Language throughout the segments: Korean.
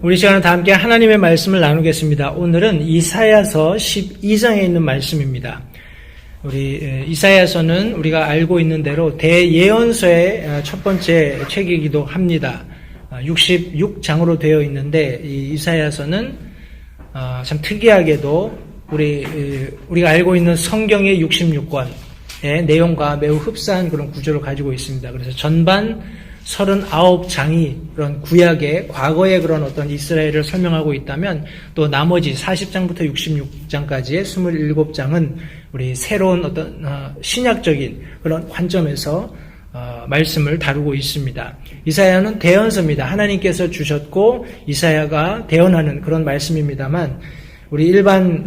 우리 시간은 다 함께 하나님의 말씀을 나누겠습니다. 오늘은 이사야서 12장에 있는 말씀입니다. 우리 이사야서는 우리가 알고 있는 대로 대예언서의 첫 번째 책이기도 합니다. 66장으로 되어 있는데 이 이사야서는 참 특이하게도 우리가 알고 있는 성경의 66권의 내용과 매우 흡사한 그런 구조를 가지고 있습니다. 그래서 전반 39장이 그런 구약의 과거의 그런 어떤 이스라엘을 설명하고 있다면 또 나머지 40장부터 66장까지의 27장은 우리 새로운 어떤 신약적인 그런 관점에서 말씀을 다루고 있습니다. 이사야는 대언서입니다. 하나님께서 주셨고 이사야가 대언하는 그런 말씀입니다만 우리 일반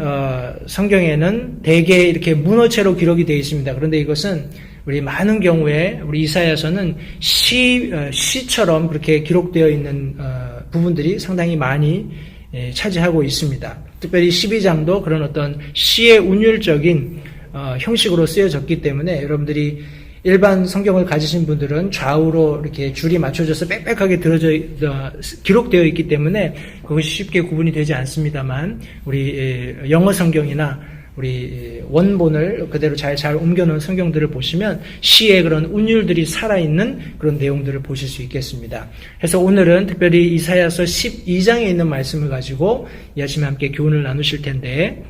성경에는 대개 이렇게 문어체로 기록이 되어 있습니다. 그런데 이것은 우리 많은 경우에 우리 이사야서는 시처럼 그렇게 기록되어 있는 부분들이 상당히 많이 차지하고 있습니다. 특별히 12장도 그런 어떤 시의 운율적인 형식으로 쓰여졌기 때문에 여러분들이 일반 성경을 가지신 분들은 좌우로 이렇게 줄이 맞춰져서 빽빽하게 기록되어 있기 때문에 그것이 쉽게 구분이 되지 않습니다만 우리 영어 성경이나 우리 원본을 그대로 잘 옮겨놓은 성경들을 보시면 시의 그런 운율들이 살아있는 그런 내용들을 보실 수 있겠습니다. 그래서 오늘은 특별히 이사야서 12장에 있는 말씀을 가지고 이 아침에 함께 교훈을 나누실 텐데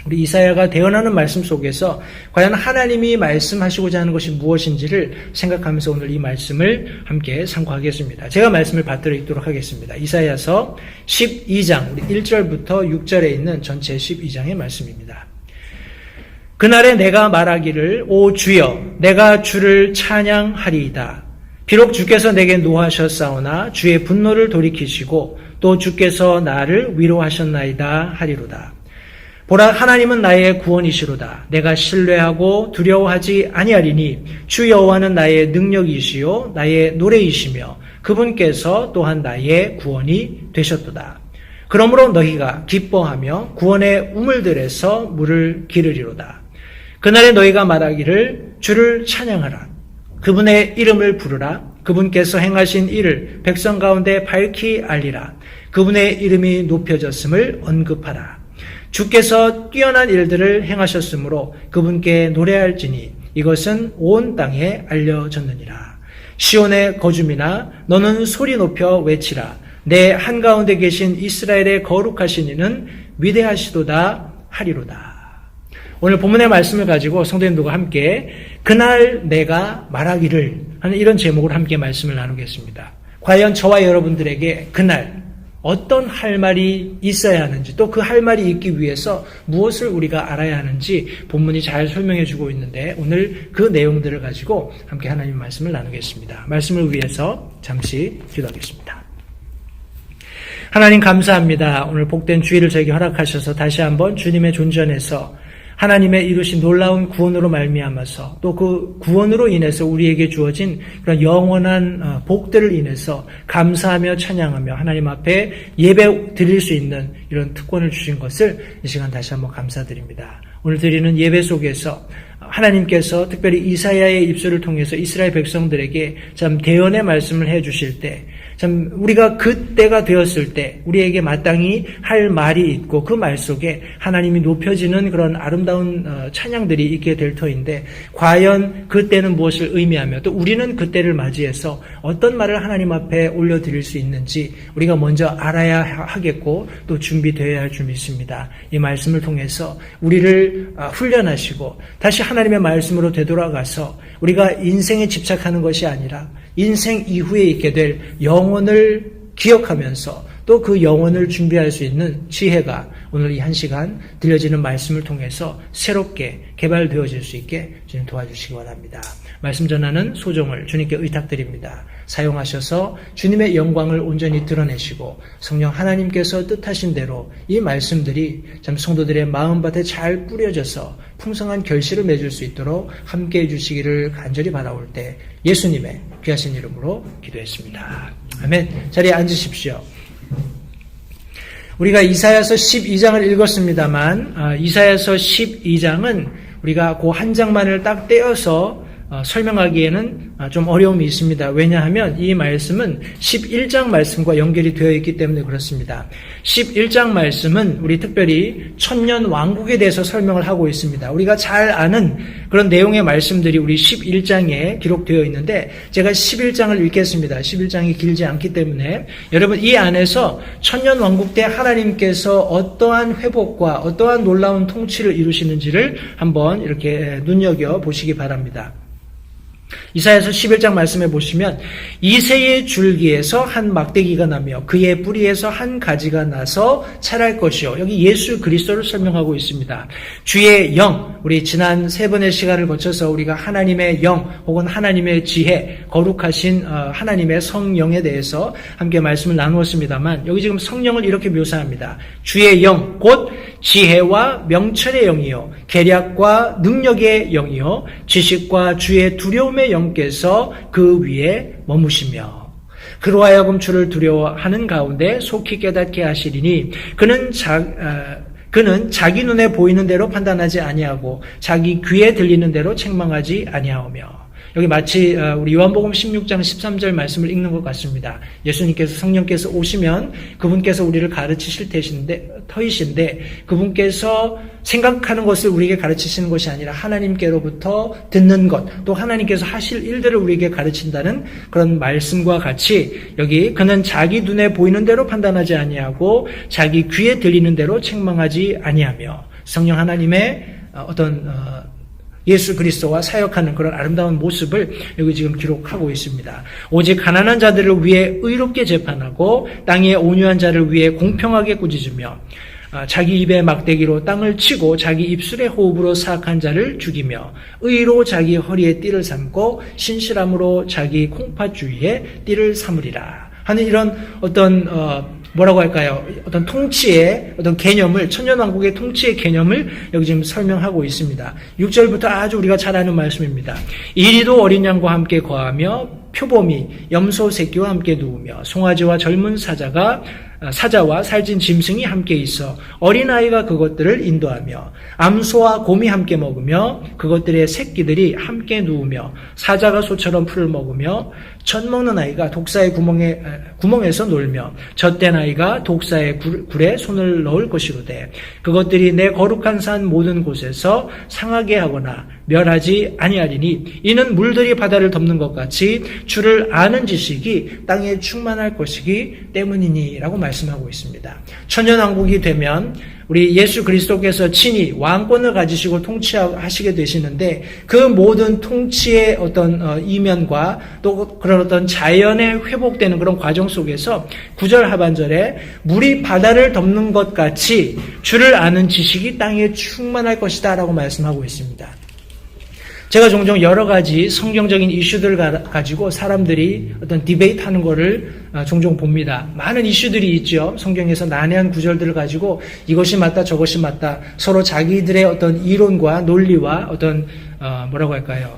우리 이사야가 대언하는 말씀 속에서 과연 하나님이 말씀하시고자 하는 것이 무엇인지를 생각하면서 오늘 이 말씀을 함께 상고하겠습니다. 제가 말씀을 받들어 읽도록 하겠습니다. 이사야서 12장 우리 1절부터 6절에 있는 전체 12장의 말씀입니다. 그날에 내가 말하기를 오 주여 내가 주를 찬양하리이다. 비록 주께서 내게 노하셨사오나 주의 분노를 돌이키시고 또 주께서 나를 위로하셨나이다 하리로다. 보라 하나님은 나의 구원이시로다. 내가 신뢰하고 두려워하지 아니하리니 주 여호와는 나의 능력이시요 나의 노래이시며 그분께서 또한 나의 구원이 되셨도다. 그러므로 너희가 기뻐하며 구원의 우물들에서 물을 기르리로다. 그날에 너희가 말하기를 주를 찬양하라. 그분의 이름을 부르라. 그분께서 행하신 일을 백성 가운데 밝히 알리라. 그분의 이름이 높여졌음을 언급하라. 주께서 뛰어난 일들을 행하셨으므로 그분께 노래할지니 이것은 온 땅에 알려졌느니라. 시온의 거주민아 너는 소리 높여 외치라. 내 한가운데 계신 이스라엘의 거룩하신 이는 위대하시도다 하리로다. 오늘 본문의 말씀을 가지고 성도님들과 함께 그날 내가 말하기를 하는 이런 제목으로 함께 말씀을 나누겠습니다. 과연 저와 여러분들에게 그날 어떤 할 말이 있어야 하는지 또 그 할 말이 있기 위해서 무엇을 우리가 알아야 하는지 본문이 잘 설명해 주고 있는데 오늘 그 내용들을 가지고 함께 하나님 말씀을 나누겠습니다. 말씀을 위해서 잠시 기도하겠습니다. 하나님 감사합니다. 오늘 복된 주일을 저에게 허락하셔서 다시 한번 주님의 존전에서 하나님의 이루신 놀라운 구원으로 말미암아서 또 그 구원으로 인해서 우리에게 주어진 그런 영원한 복들을 인해서 감사하며 찬양하며 하나님 앞에 예배 드릴 수 있는 이런 특권을 주신 것을 이 시간 다시 한번 감사드립니다. 오늘 드리는 예배 속에서 하나님께서 특별히 이사야의 입술을 통해서 이스라엘 백성들에게 참 대언의 말씀을 해 주실 때 참 우리가 그때가 되었을 때 우리에게 마땅히 할 말이 있고 그 말 속에 하나님이 높여지는 그런 아름다운 찬양들이 있게 될 터인데 과연 그때는 무엇을 의미하며 또 우리는 그때를 맞이해서 어떤 말을 하나님 앞에 올려드릴 수 있는지 우리가 먼저 알아야 하겠고 또 준비되어야 할 줄 믿습니다. 이 말씀을 통해서 우리를 훈련하시고 다시 하나님의 말씀으로 되돌아가서 우리가 인생에 집착하는 것이 아니라 인생 이후에 있게 될 영혼을 기억하면서 또 그 영혼을 준비할 수 있는 지혜가 오늘 이 한 시간 들려지는 말씀을 통해서 새롭게 개발되어질 수 있게 주님 도와주시기 원합니다. 말씀 전하는 소정을 주님께 의탁드립니다. 사용하셔서 주님의 영광을 온전히 드러내시고 성령 하나님께서 뜻하신 대로 이 말씀들이 참 성도들의 마음밭에 잘 뿌려져서 풍성한 결실을 맺을 수 있도록 함께해 주시기를 간절히 바라올 때 예수님의 귀하신 이름으로 기도했습니다. 아멘. 자리에 앉으십시오. 우리가 이사야서 12장을 읽었습니다만 이사야서 12장은 우리가 그 한 장만을 딱 떼어서 설명하기에는 좀 어려움이 있습니다. 왜냐하면 이 말씀은 11장 말씀과 연결이 되어 있기 때문에 그렇습니다. 11장 말씀은 우리 특별히 천년 왕국에 대해서 설명을 하고 있습니다. 우리가 잘 아는 그런 내용의 말씀들이 우리 11장에 기록되어 있는데 제가 11장을 읽겠습니다. 11장이 길지 않기 때문에 여러분 이 안에서 천년 왕국 때 하나님께서 어떠한 회복과 어떠한 놀라운 통치를 이루시는지를 한번 이렇게 눈여겨보시기 바랍니다. 이사야서 11장 말씀해 보시면 이새의 줄기에서 한 막대기가 나며 그의 뿌리에서 한 가지가 나서 자랄 것이요. 여기 예수 그리스도를 설명하고 있습니다. 주의 영, 우리 지난 3번의 시간을 거쳐서 우리가 하나님의 영 혹은 하나님의 지혜, 거룩하신 하나님의 성령에 대해서 함께 말씀을 나누었습니다만 여기 지금 성령을 이렇게 묘사합니다. 주의 영, 곧 지혜와 명철의 영이요 계략과 능력의 영이요 지식과 주의 두려움의 영께서 그 위에 머무시며 그로 하여금 주를 두려워하는 가운데 속히 깨닫게 하시리니 그는 자기 눈에 보이는 대로 판단하지 아니하고 자기 귀에 들리는 대로 책망하지 아니하오며. 여기 마치 우리 요한복음 16장 13절 말씀을 읽는 것 같습니다. 예수님께서 성령께서 오시면 그분께서 우리를 가르치실 터이신데 그분께서 생각하는 것을 우리에게 가르치시는 것이 아니라 하나님께로부터 듣는 것, 또 하나님께서 하실 일들을 우리에게 가르친다는 그런 말씀과 같이 여기 그는 자기 눈에 보이는 대로 판단하지 아니하고 자기 귀에 들리는 대로 책망하지 아니하며 성령 하나님의 어떤 예수 그리스도와 사역하는 그런 아름다운 모습을 여기 지금 기록하고 있습니다. 오직 가난한 자들을 위해 의롭게 재판하고 땅에 온유한 자를 위해 공평하게 꾸짖으며 자기 입에 막대기로 땅을 치고 자기 입술의 호흡으로 사악한 자를 죽이며 의로 자기 허리에 띠를 삼고 신실함으로 자기 콩팥주위에 띠를 삼으리라 하는 이런 어떤 뭐라고 할까요? 어떤 통치의 어떤 개념을, 천년왕국의 통치의 개념을 여기 지금 설명하고 있습니다. 6절부터 아주 우리가 잘 아는 말씀입니다. 이리도 어린 양과 함께 거하며 표범이 염소 새끼와 함께 누우며 송아지와 젊은 사자와 살찐 짐승이 함께 있어 어린아이가 그것들을 인도하며 암소와 곰이 함께 먹으며 그것들의 새끼들이 함께 누우며 사자가 소처럼 풀을 먹으며 젖 먹는 아이가 독사의 구멍에서 놀며 젖된 아이가 독사의 굴에 손을 넣을 것이로되 그것들이 내 거룩한 산 모든 곳에서 상하게 하거나 멸하지 아니하리니 이는 물들이 바다를 덮는 것 같이 주를 아는 지식이 땅에 충만할 것이기 때문이니라고 말씀하고 있습니다. 천년왕국이 되면 우리 예수 그리스도께서 친히 왕권을 가지시고 통치하시게 되시는데 그 모든 통치의 어떤 이면과 또 그런 어떤 자연의 회복되는 그런 과정 속에서 9절 하반절에 물이 바다를 덮는 것 같이 주를 아는 지식이 땅에 충만할 것이다 라고 말씀하고 있습니다. 제가 종종 여러 가지 성경적인 이슈들을 가지고 사람들이 어떤 디베이트 하는 거를 종종 봅니다. 많은 이슈들이 있죠. 성경에서 난해한 구절들을 가지고 이것이 맞다 저것이 맞다 서로 자기들의 어떤 이론과 논리와 어떤 뭐라고 할까요?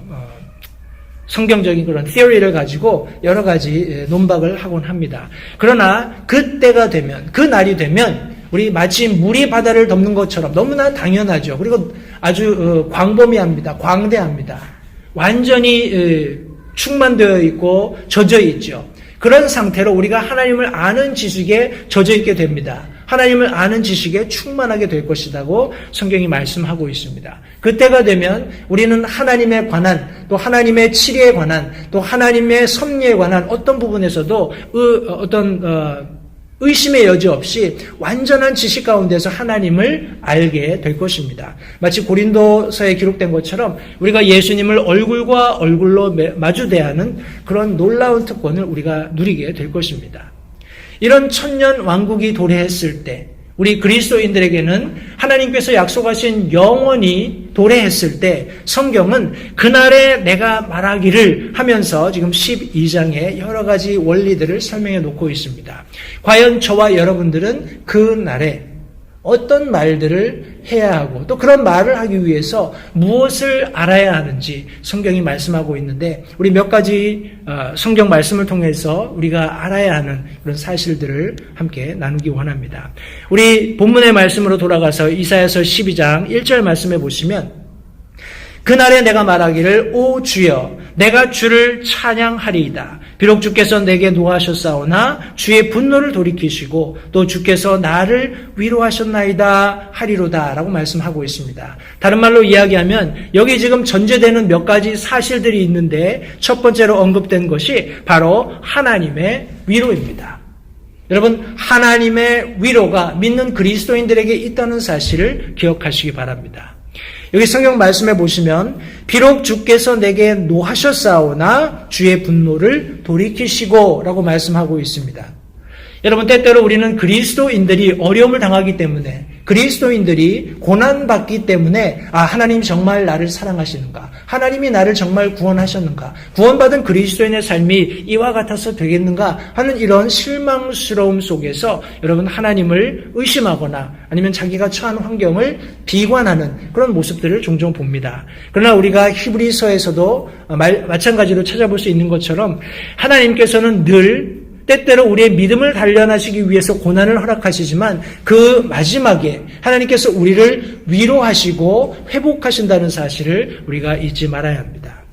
성경적인 그런 theory를 가지고 여러 가지 논박을 하곤 합니다. 그러나 그때가 되면 그 날이 되면 우리 마치 물이 바다를 덮는 것처럼 너무나 당연하죠. 그리고 아주 광범위합니다. 광대합니다. 완전히 충만되어 있고 젖어 있죠. 그런 상태로 우리가 하나님을 아는 지식에 젖어 있게 됩니다. 하나님을 아는 지식에 충만하게 될 것이라고 성경이 말씀하고 있습니다. 그때가 되면 우리는 하나님에 관한 또 하나님의 치리에 관한 또 하나님의 섭리에 관한 어떤 부분에서도 의심의 여지 없이 완전한 지식 가운데서 하나님을 알게 될 것입니다. 마치 고린도서에 기록된 것처럼 우리가 예수님을 얼굴과 얼굴로 마주 대하는 그런 놀라운 특권을 우리가 누리게 될 것입니다. 이런 천년 왕국이 도래했을 때 우리 그리스도인들에게는 하나님께서 약속하신 영원히 도래했을 때 성경은 그날에 내가 말하기를 하면서 지금 12장에 여러 가지 원리들을 설명해 놓고 있습니다. 과연 저와 여러분들은 그날에 어떤 말들을 해야 하고 또 그런 말을 하기 위해서 무엇을 알아야 하는지 성경이 말씀하고 있는데 우리 몇 가지 성경 말씀을 통해서 우리가 알아야 하는 그런 사실들을 함께 나누기 원합니다. 우리 본문의 말씀으로 돌아가서 이사야서 12장 1절 말씀해 보시면 그날에 내가 말하기를 오 주여 내가 주를 찬양하리이다. 비록 주께서 내게 노하셨사오나 주의 분노를 돌이키시고 또 주께서 나를 위로하셨나이다 하리로다 라고 말씀하고 있습니다. 다른 말로 이야기하면 여기 지금 전제되는 몇 가지 사실들이 있는데 첫 번째로 언급된 것이 바로 하나님의 위로입니다. 여러분, 하나님의 위로가 믿는 그리스도인들에게 있다는 사실을 기억하시기 바랍니다. 여기 성경 말씀에 보시면 비록 주께서 내게 노하셨사오나 주의 분노를 돌이키시고 라고 말씀하고 있습니다. 여러분, 때때로 우리는 그리스도인들이 어려움을 당하기 때문에, 그리스도인들이 고난받기 때문에 하나님 정말 나를 사랑하시는가? 하나님이 나를 정말 구원하셨는가? 구원받은 그리스도인의 삶이 이와 같아서 되겠는가? 하는 이런 실망스러움 속에서 여러분 하나님을 의심하거나 아니면 자기가 처한 환경을 비관하는 그런 모습들을 종종 봅니다. 그러나 우리가 히브리서에서도 마찬가지로 찾아볼 수 있는 것처럼 하나님께서는 늘 때때로 우리의 믿음을 단련하시기 위해서 고난을 허락하시지만 그 마지막에 하나님께서 우리를 위로하시고 회복하신다는 사실을 우리가 잊지 말아야 합니다.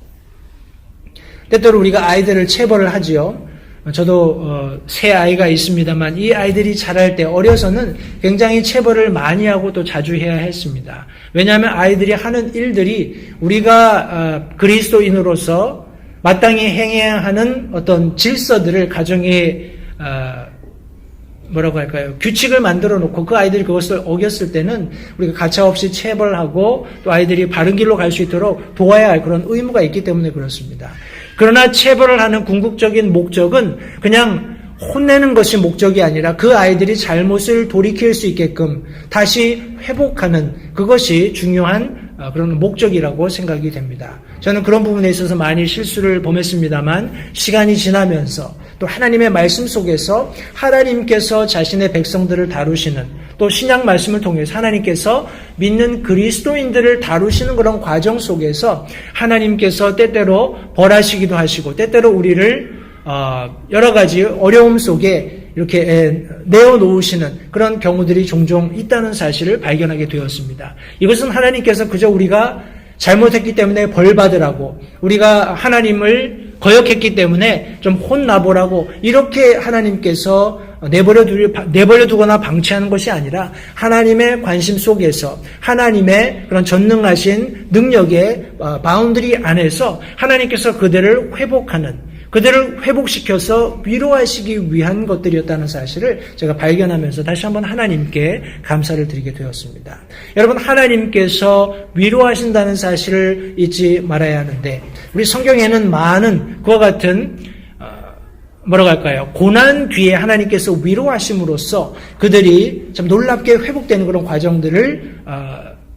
때때로 우리가 아이들을 체벌을 하지요. 저도 세 아이가 있습니다만 이 아이들이 자랄 때 어려서는 굉장히 체벌을 많이 하고 또 자주 해야 했습니다. 왜냐하면 아이들이 하는 일들이 우리가 그리스도인으로서 마땅히 행해야 하는 어떤 질서들을 가정에 뭐라고 할까요? 규칙을 만들어 놓고 그 아이들이 그것을 어겼을 때는 우리가 가차없이 체벌하고 또 아이들이 바른 길로 갈 수 있도록 도와야 할 그런 의무가 있기 때문에 그렇습니다. 그러나 체벌을 하는 궁극적인 목적은 그냥 혼내는 것이 목적이 아니라 그 아이들이 잘못을 돌이킬 수 있게끔 다시 회복하는 그것이 중요한 그런 목적이라고 생각이 됩니다. 저는 그런 부분에 있어서 많이 실수를 범했습니다만 시간이 지나면서 또 하나님의 말씀 속에서 하나님께서 자신의 백성들을 다루시는 또 신약 말씀을 통해서 하나님께서 믿는 그리스도인들을 다루시는 그런 과정 속에서 하나님께서 때때로 벌하시기도 하시고 때때로 우리를 여러 가지 어려움 속에 이렇게 내어놓으시는 그런 경우들이 종종 있다는 사실을 발견하게 되었습니다. 이것은 하나님께서 그저 우리가 잘못했기 때문에 벌받으라고 우리가 하나님을 거역했기 때문에 좀 혼나보라고 이렇게 하나님께서 내버려 두거나 방치하는 것이 아니라 하나님의 관심 속에서 하나님의 그런 전능하신 능력의 바운더리 안에서 하나님께서 그들을 회복하는 그들을 회복시켜서 위로하시기 위한 것들이었다는 사실을 제가 발견하면서 다시 한번 하나님께 감사를 드리게 되었습니다. 여러분, 하나님께서 위로하신다는 사실을 잊지 말아야 하는데 우리 성경에는 많은 그와 같은 뭐라고 할까요? 고난 뒤에 하나님께서 위로하심으로써 그들이 참 놀랍게 회복되는 그런 과정들을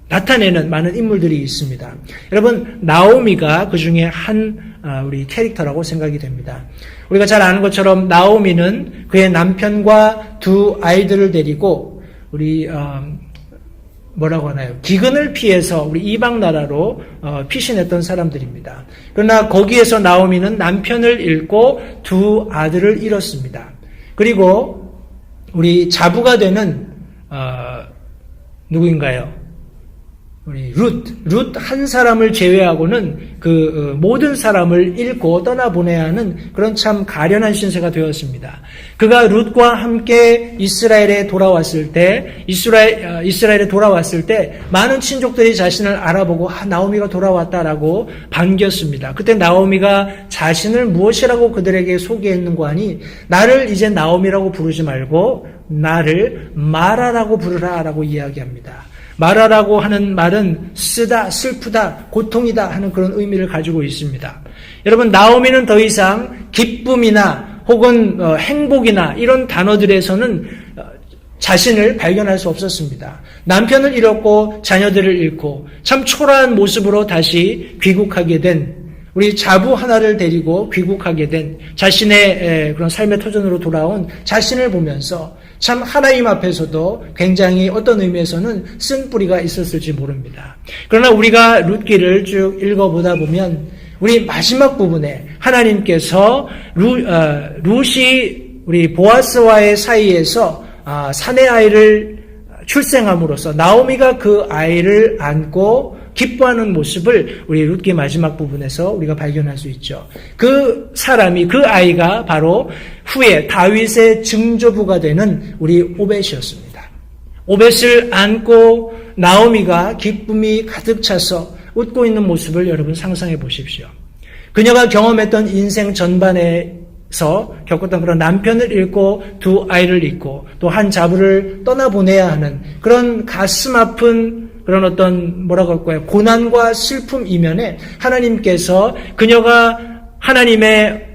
나타내는 많은 인물들이 있습니다. 여러분, 나오미가 그 중에 한 우리 캐릭터라고 생각이 됩니다. 우리가 잘 아는 것처럼 나오미는 그의 남편과 두 아이들을 데리고 우리 뭐라고 하나요? 기근을 피해서 우리 이방 나라로 피신했던 사람들입니다. 그러나 거기에서 나오미는 남편을 잃고 두 아들을 잃었습니다. 그리고 우리 자부가 되는 누구인가요? 우리 룻 한 사람을 제외하고는 그 모든 사람을 잃고 떠나보내야 하는 그런 참 가련한 신세가 되었습니다. 그가 룻과 함께 이스라엘에 돌아왔을 때 많은 친족들이 자신을 알아보고 나오미가 돌아왔다라고 반겼습니다. 그때 나오미가 자신을 무엇이라고 그들에게 소개했는고 하니 나를 이제 나오미라고 부르지 말고 나를 마라라고 부르라라고 이야기합니다. 마라라고 하는 말은 쓰다, 슬프다, 고통이다 하는 그런 의미를 가지고 있습니다. 여러분, 나오미는 더 이상 기쁨이나 혹은 행복이나 이런 단어들에서는 자신을 발견할 수 없었습니다. 남편을 잃었고 자녀들을 잃고 참 초라한 모습으로 다시 귀국하게 된 우리 자부 하나를 데리고 귀국하게 된 자신의 그런 삶의 터전으로 돌아온 자신을 보면서 참 하나님 앞에서도 굉장히 어떤 의미에서는 쓴뿌리가 있었을지 모릅니다. 그러나 우리가 룻기를 쭉 읽어보다 보면 우리 마지막 부분에 하나님께서 룻이 우리 보아스와의 사이에서 사내 아이를 출생함으로써 나오미가 그 아이를 안고 기뻐하는 모습을 우리 룻기 마지막 부분에서 우리가 발견할 수 있죠. 그 사람이, 그 아이가 바로 후에 다윗의 증조부가 되는 우리 오벳이었습니다. 오벳을 안고 나오미가 기쁨이 가득 차서 웃고 있는 모습을 여러분 상상해 보십시오. 그녀가 경험했던 인생 전반에서 겪었던 그런 남편을 잃고 두 아이를 잃고 또 한 자부를 떠나보내야 하는 그런 가슴 아픈 그런 어떤 뭐라고 할까요? 고난과 슬픔 이면에 하나님께서 그녀가 하나님의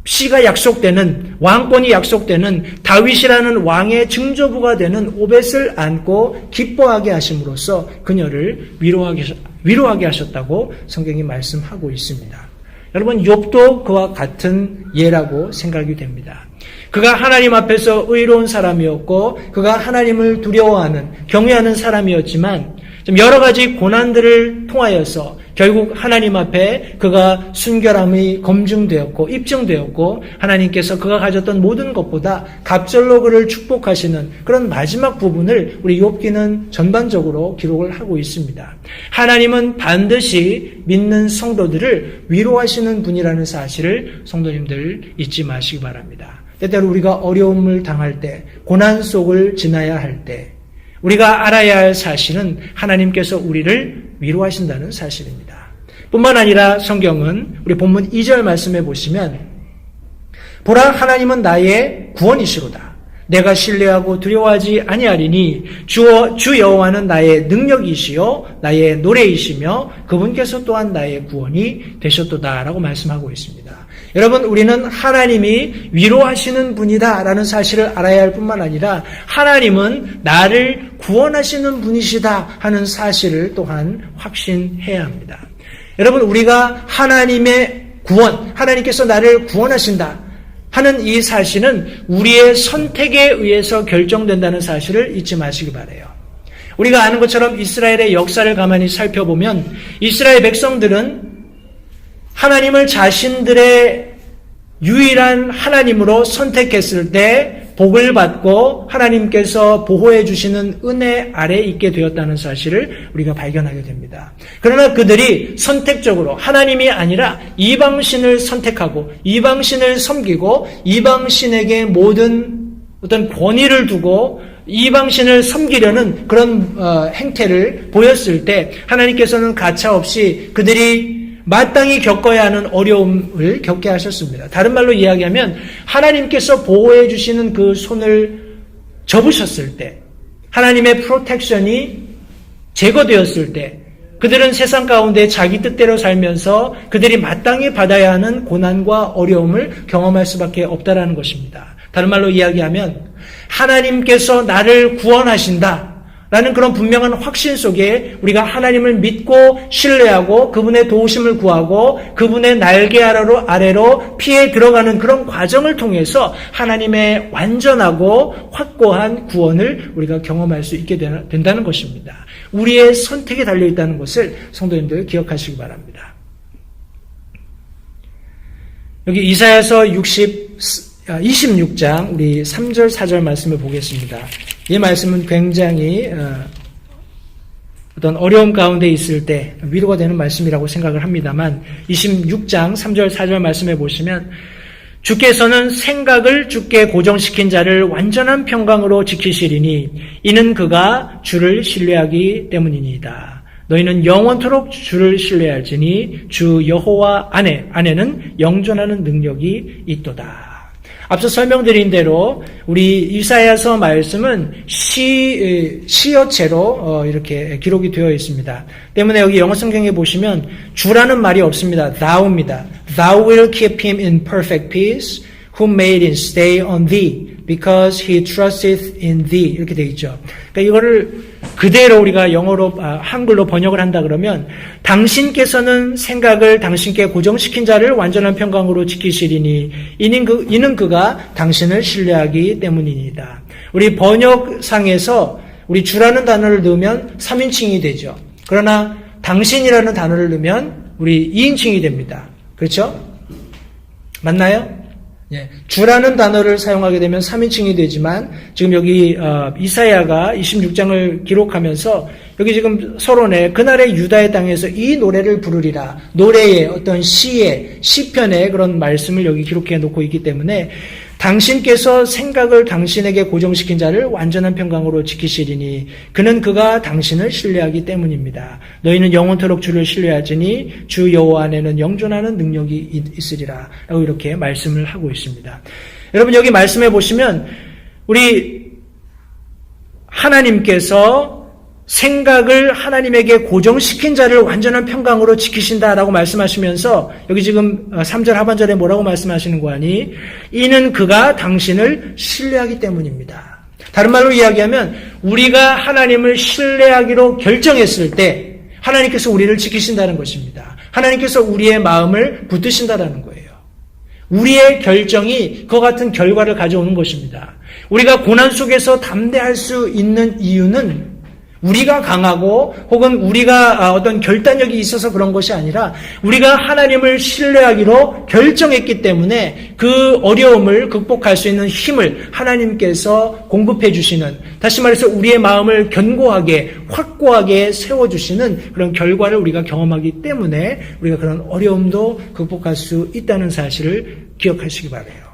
씨가 약속되는 왕권이 약속되는 다윗이라는 왕의 증조부가 되는 오벳을 안고 기뻐하게 하심으로써 그녀를 위로하게 하셨다고 성경이 말씀하고 있습니다. 여러분 욥도 그와 같은 예라고 생각이 됩니다. 그가 하나님 앞에서 의로운 사람이었고 그가 하나님을 두려워하는 경외하는 사람이었지만 좀 여러 가지 고난들을 통하여서 결국 하나님 앞에 그가 순결함이 검증되었고 입증되었고 하나님께서 그가 가졌던 모든 것보다 갑절로 그를 축복하시는 그런 마지막 부분을 우리 욥기는 전반적으로 기록을 하고 있습니다. 하나님은 반드시 믿는 성도들을 위로하시는 분이라는 사실을 성도님들 잊지 마시기 바랍니다. 때때로 우리가 어려움을 당할 때, 고난 속을 지나야 할 때 우리가 알아야 할 사실은 하나님께서 우리를 위로하신다는 사실입니다. 뿐만 아니라 성경은 우리 본문 2절 말씀해 보시면 보라 하나님은 나의 구원이시로다. 내가 신뢰하고 두려워하지 아니하리니 주 여호와는 나의 능력이시요 나의 노래이시며 그분께서 또한 나의 구원이 되셨도다라고 말씀하고 있습니다. 여러분 우리는 하나님이 위로하시는 분이다라는 사실을 알아야 할 뿐만 아니라 하나님은 나를 구원하시는 분이시다 하는 사실을 또한 확신해야 합니다. 여러분 우리가 하나님의 구원, 하나님께서 나를 구원하신다 하는 이 사실은 우리의 선택에 의해서 결정된다는 사실을 잊지 마시기 바라요. 우리가 아는 것처럼 이스라엘의 역사를 가만히 살펴보면 이스라엘 백성들은 하나님을 자신들의 유일한 하나님으로 선택했을 때 복을 받고 하나님께서 보호해 주시는 은혜 아래 있게 되었다는 사실을 우리가 발견하게 됩니다. 그러나 그들이 선택적으로 하나님이 아니라 이방신을 선택하고 이방신을 섬기고 이방신에게 모든 어떤 권위를 두고 이방신을 섬기려는 그런 행태를 보였을 때 하나님께서는 가차없이 그들이 마땅히 겪어야 하는 어려움을 겪게 하셨습니다. 다른 말로 이야기하면 하나님께서 보호해 주시는 그 손을 접으셨을 때 하나님의 프로텍션이 제거되었을 때 그들은 세상 가운데 자기 뜻대로 살면서 그들이 마땅히 받아야 하는 고난과 어려움을 경험할 수밖에 없다라는 것입니다. 다른 말로 이야기하면 하나님께서 나를 구원하신다 라는 그런 분명한 확신 속에 우리가 하나님을 믿고 신뢰하고 그분의 도우심을 구하고 그분의 날개 아래로 피해 들어가는 그런 과정을 통해서 하나님의 완전하고 확고한 구원을 우리가 경험할 수 있게 된다는 것입니다. 우리의 선택에 달려있다는 것을 성도님들 기억하시기 바랍니다. 여기 이사야서 26장 우리 3절 4절 말씀을 보겠습니다. 이 말씀은 굉장히 어떤 어려움 가운데 있을 때 위로가 되는 말씀이라고 생각을 합니다만 26장 3절 4절 말씀해 보시면 주께서는 생각을 주께 고정시킨 자를 완전한 평강으로 지키시리니 이는 그가 주를 신뢰하기 때문이니이다. 너희는 영원토록 주를 신뢰할지니 주 여호와 안에는 영존하는 능력이 있도다. 앞서 설명드린 대로 우리 이사야서 말씀은 시어체로 이렇게 기록이 되어 있습니다. 때문에 여기 영어 성경에 보시면 주라는 말이 없습니다. thou입니다. Thou will keep him in perfect peace, who made him stay on thee, because he trusteth in thee. 이렇게 되어 있죠. 그러니까 이거를 그대로 우리가 영어로 한글로 번역을 한다 그러면 당신께서는 생각을 당신께 고정시킨 자를 완전한 평강으로 지키시리니 이는 그가 당신을 신뢰하기 때문이니이다. 우리 번역상에서 우리 주라는 단어를 넣으면 3인칭이 되죠. 그러나 당신이라는 단어를 넣으면 우리 2인칭이 됩니다. 그렇죠? 맞나요? 주라는 단어를 사용하게 되면 3인칭이 되지만 지금 여기 이사야가 26장을 기록하면서 여기 지금 서론에 그날의 유다의 땅에서 이 노래를 부르리라. 노래의 어떤 시의 시편의 그런 말씀을 여기 기록해 놓고 있기 때문에 당신께서 생각을 당신에게 고정시킨 자를 완전한 평강으로 지키시리니 그가 당신을 신뢰하기 때문입니다. 너희는 영원토록 주를 신뢰하지니 주 여호와 안에는 영존하는 능력이 있으리라 라고 이렇게 말씀을 하고 있습니다. 여러분 여기 말씀해 보시면 우리 하나님께서 생각을 하나님에게 고정시킨 자를 완전한 평강으로 지키신다라고 말씀하시면서 여기 지금 3절 하반절에 뭐라고 말씀하시는 거 아니? 이는 그가 당신을 신뢰하기 때문입니다. 다른 말로 이야기하면 우리가 하나님을 신뢰하기로 결정했을 때 하나님께서 우리를 지키신다는 것입니다. 하나님께서 우리의 마음을 붙드신다는 거예요. 우리의 결정이 그와 같은 결과를 가져오는 것입니다. 우리가 고난 속에서 담대할 수 있는 이유는 우리가 강하고 혹은 우리가 어떤 결단력이 있어서 그런 것이 아니라 우리가 하나님을 신뢰하기로 결정했기 때문에 그 어려움을 극복할 수 있는 힘을 하나님께서 공급해 주시는, 다시 말해서 우리의 마음을 견고하게 확고하게 세워주시는 그런 결과를 우리가 경험하기 때문에 우리가 그런 어려움도 극복할 수 있다는 사실을 기억하시기 바라요.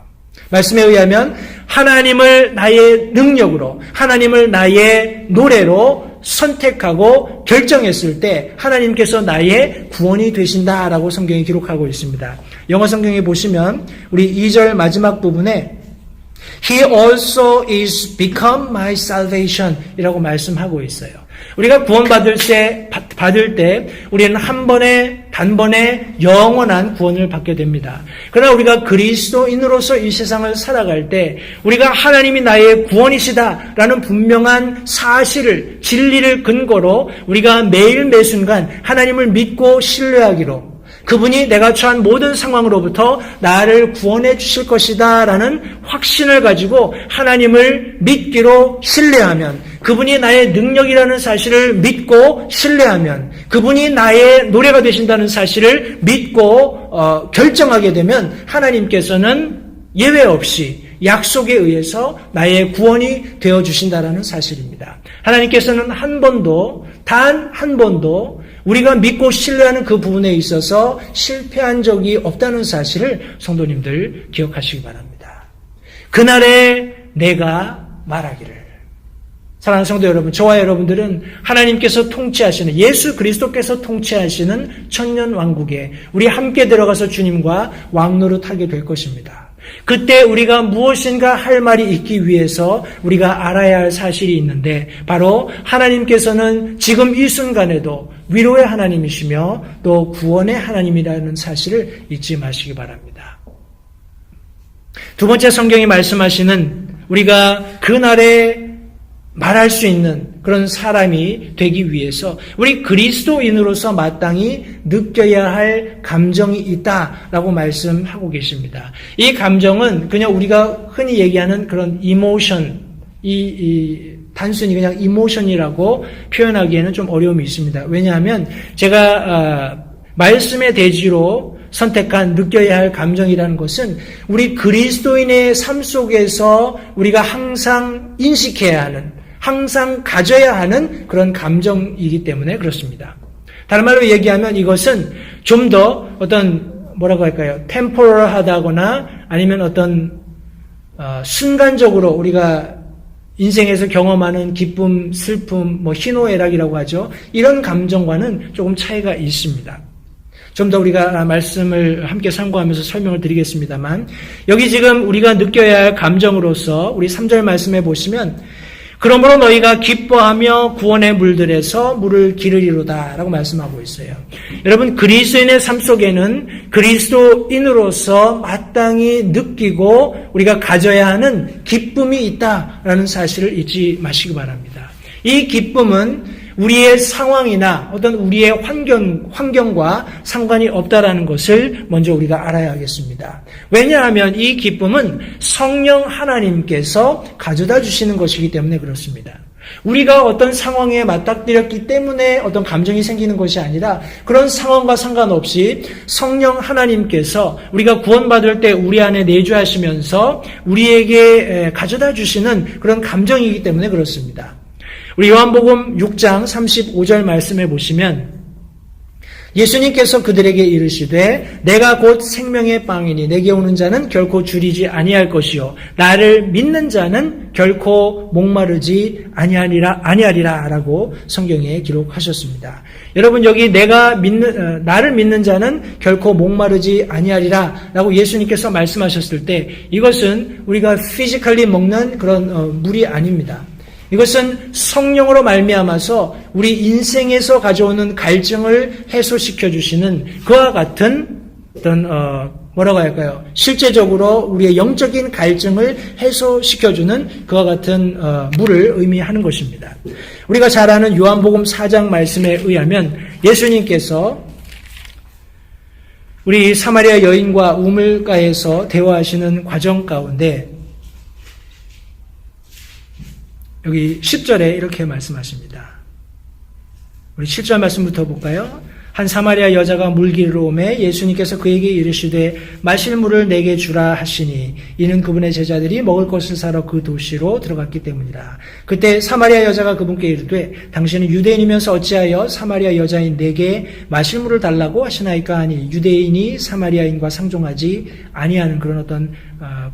말씀에 의하면 하나님을 나의 능력으로, 하나님을 나의 노래로 선택하고 결정했을 때 하나님께서 나의 구원이 되신다라고 성경이 기록하고 있습니다. 영어 성경에 보시면 우리 2절 마지막 부분에 He also is become my salvation 이라고 말씀하고 있어요. 우리가 구원받을 때 우리는 단번에 영원한 구원을 받게 됩니다. 그러나 우리가 그리스도인으로서 이 세상을 살아갈 때 우리가 하나님이 나의 구원이시다라는 분명한 사실을, 진리를 근거로 우리가 매일 매순간 하나님을 믿고 신뢰하기로, 그분이 내가 처한 모든 상황으로부터 나를 구원해 주실 것이다 라는 확신을 가지고 하나님을 믿기로 신뢰하면, 그분이 나의 능력이라는 사실을 믿고 신뢰하면, 그분이 나의 노래가 되신다는 사실을 믿고 결정하게 되면 하나님께서는 예외 없이 약속에 의해서 나의 구원이 되어주신다라는 사실입니다. 하나님께서는 단 한 번도 우리가 믿고 신뢰하는 그 부분에 있어서 실패한 적이 없다는 사실을 성도님들 기억하시기 바랍니다. 그날에 내가 말하기를, 사랑하는 성도 여러분, 저와 여러분들은 하나님께서 통치하시는, 예수 그리스도께서 통치하시는 천년왕국에 우리 함께 들어가서 주님과 왕노릇하게 될 것입니다. 그때 우리가 무엇인가 할 말이 있기 위해서 우리가 알아야 할 사실이 있는데, 바로 하나님께서는 지금 이 순간에도 위로의 하나님이시며 또 구원의 하나님이라는 사실을 잊지 마시기 바랍니다. 두 번째, 성경이 말씀하시는 우리가 그날에 말할 수 있는 그런 사람이 되기 위해서 우리 그리스도인으로서 마땅히 느껴야 할 감정이 있다라고 말씀하고 계십니다. 이 감정은 그냥 우리가 흔히 얘기하는 그런 이모션, 단순히 그냥 이모션이라고 표현하기에는 좀 어려움이 있습니다. 왜냐하면 제가 말씀의 대지로 선택한 느껴야 할 감정이라는 것은 우리 그리스도인의 삶 속에서 우리가 항상 인식해야 하는, 항상 가져야 하는 그런 감정이기 때문에 그렇습니다. 다른 말로 얘기하면 이것은 좀 더 어떤 템포럴하다거나 아니면 어떤 순간적으로 우리가 인생에서 경험하는 기쁨, 슬픔, 희노애락이라고 하죠. 이런 감정과는 조금 차이가 있습니다. 좀 더 우리가 말씀을 함께 참고하면서 설명을 드리겠습니다만, 여기 지금 우리가 느껴야 할 감정으로서 우리 3절 말씀해 보시면, 그러므로 너희가 기뻐하며 구원의 물들에서 물을 기르리로다 라고 말씀하고 있어요. 여러분, 그리스도인의 삶 속에는 그리스도인으로서 마땅히 느끼고 우리가 가져야 하는 기쁨이 있다라는 사실을 잊지 마시기 바랍니다. 이 기쁨은 우리의 상황이나 어떤 우리의 환경과 상관이 없다라는 것을 먼저 우리가 알아야 하겠습니다. 왜냐하면 이 기쁨은 성령 하나님께서 가져다 주시는 것이기 때문에 그렇습니다. 우리가 어떤 상황에 맞닥뜨렸기 때문에 어떤 감정이 생기는 것이 아니라 그런 상황과 상관없이 성령 하나님께서 우리가 구원받을 때 우리 안에 내주하시면서 우리에게 가져다 주시는 그런 감정이기 때문에 그렇습니다. 우리 요한복음 6장 35절 말씀에 보시면 예수님께서 그들에게 이르시되 내가 곧 생명의 빵이니 내게 오는 자는 결코 줄이지 아니할 것이요 나를 믿는 자는 결코 목마르지 아니하리라 라고 성경에 기록하셨습니다. 여러분 여기 나를 믿는 자는 결코 목마르지 아니하리라 라고 예수님께서 말씀하셨을 때 이것은 우리가 피지컬리 먹는 그런 물이 아닙니다. 이것은 성령으로 말미암아서 우리 인생에서 가져오는 갈증을 해소시켜 주시는 그와 같은 어떤 뭐라고 할까요? 실제적으로 우리의 영적인 갈증을 해소시켜 주는 그와 같은 물을 의미하는 것입니다. 우리가 잘 아는 요한복음 4장 말씀에 의하면 예수님께서 우리 사마리아 여인과 우물가에서 대화하시는 과정 가운데 여기 10절에 이렇게 말씀하십니다. 우리 7절 말씀부터 볼까요? 한 사마리아 여자가 물기르러 오매 예수님께서 그에게 이르시되 마실 물을 내게 주라 하시니 이는 그분의 제자들이 먹을 것을 사러 그 도시로 들어갔기 때문이라. 그때 사마리아 여자가 그분께 이르되 당신은 유대인이면서 어찌하여 사마리아 여자인 내게 마실 물을 달라고 하시나이까 하니 유대인이 사마리아인과 상종하지 아니하는 그런 어떤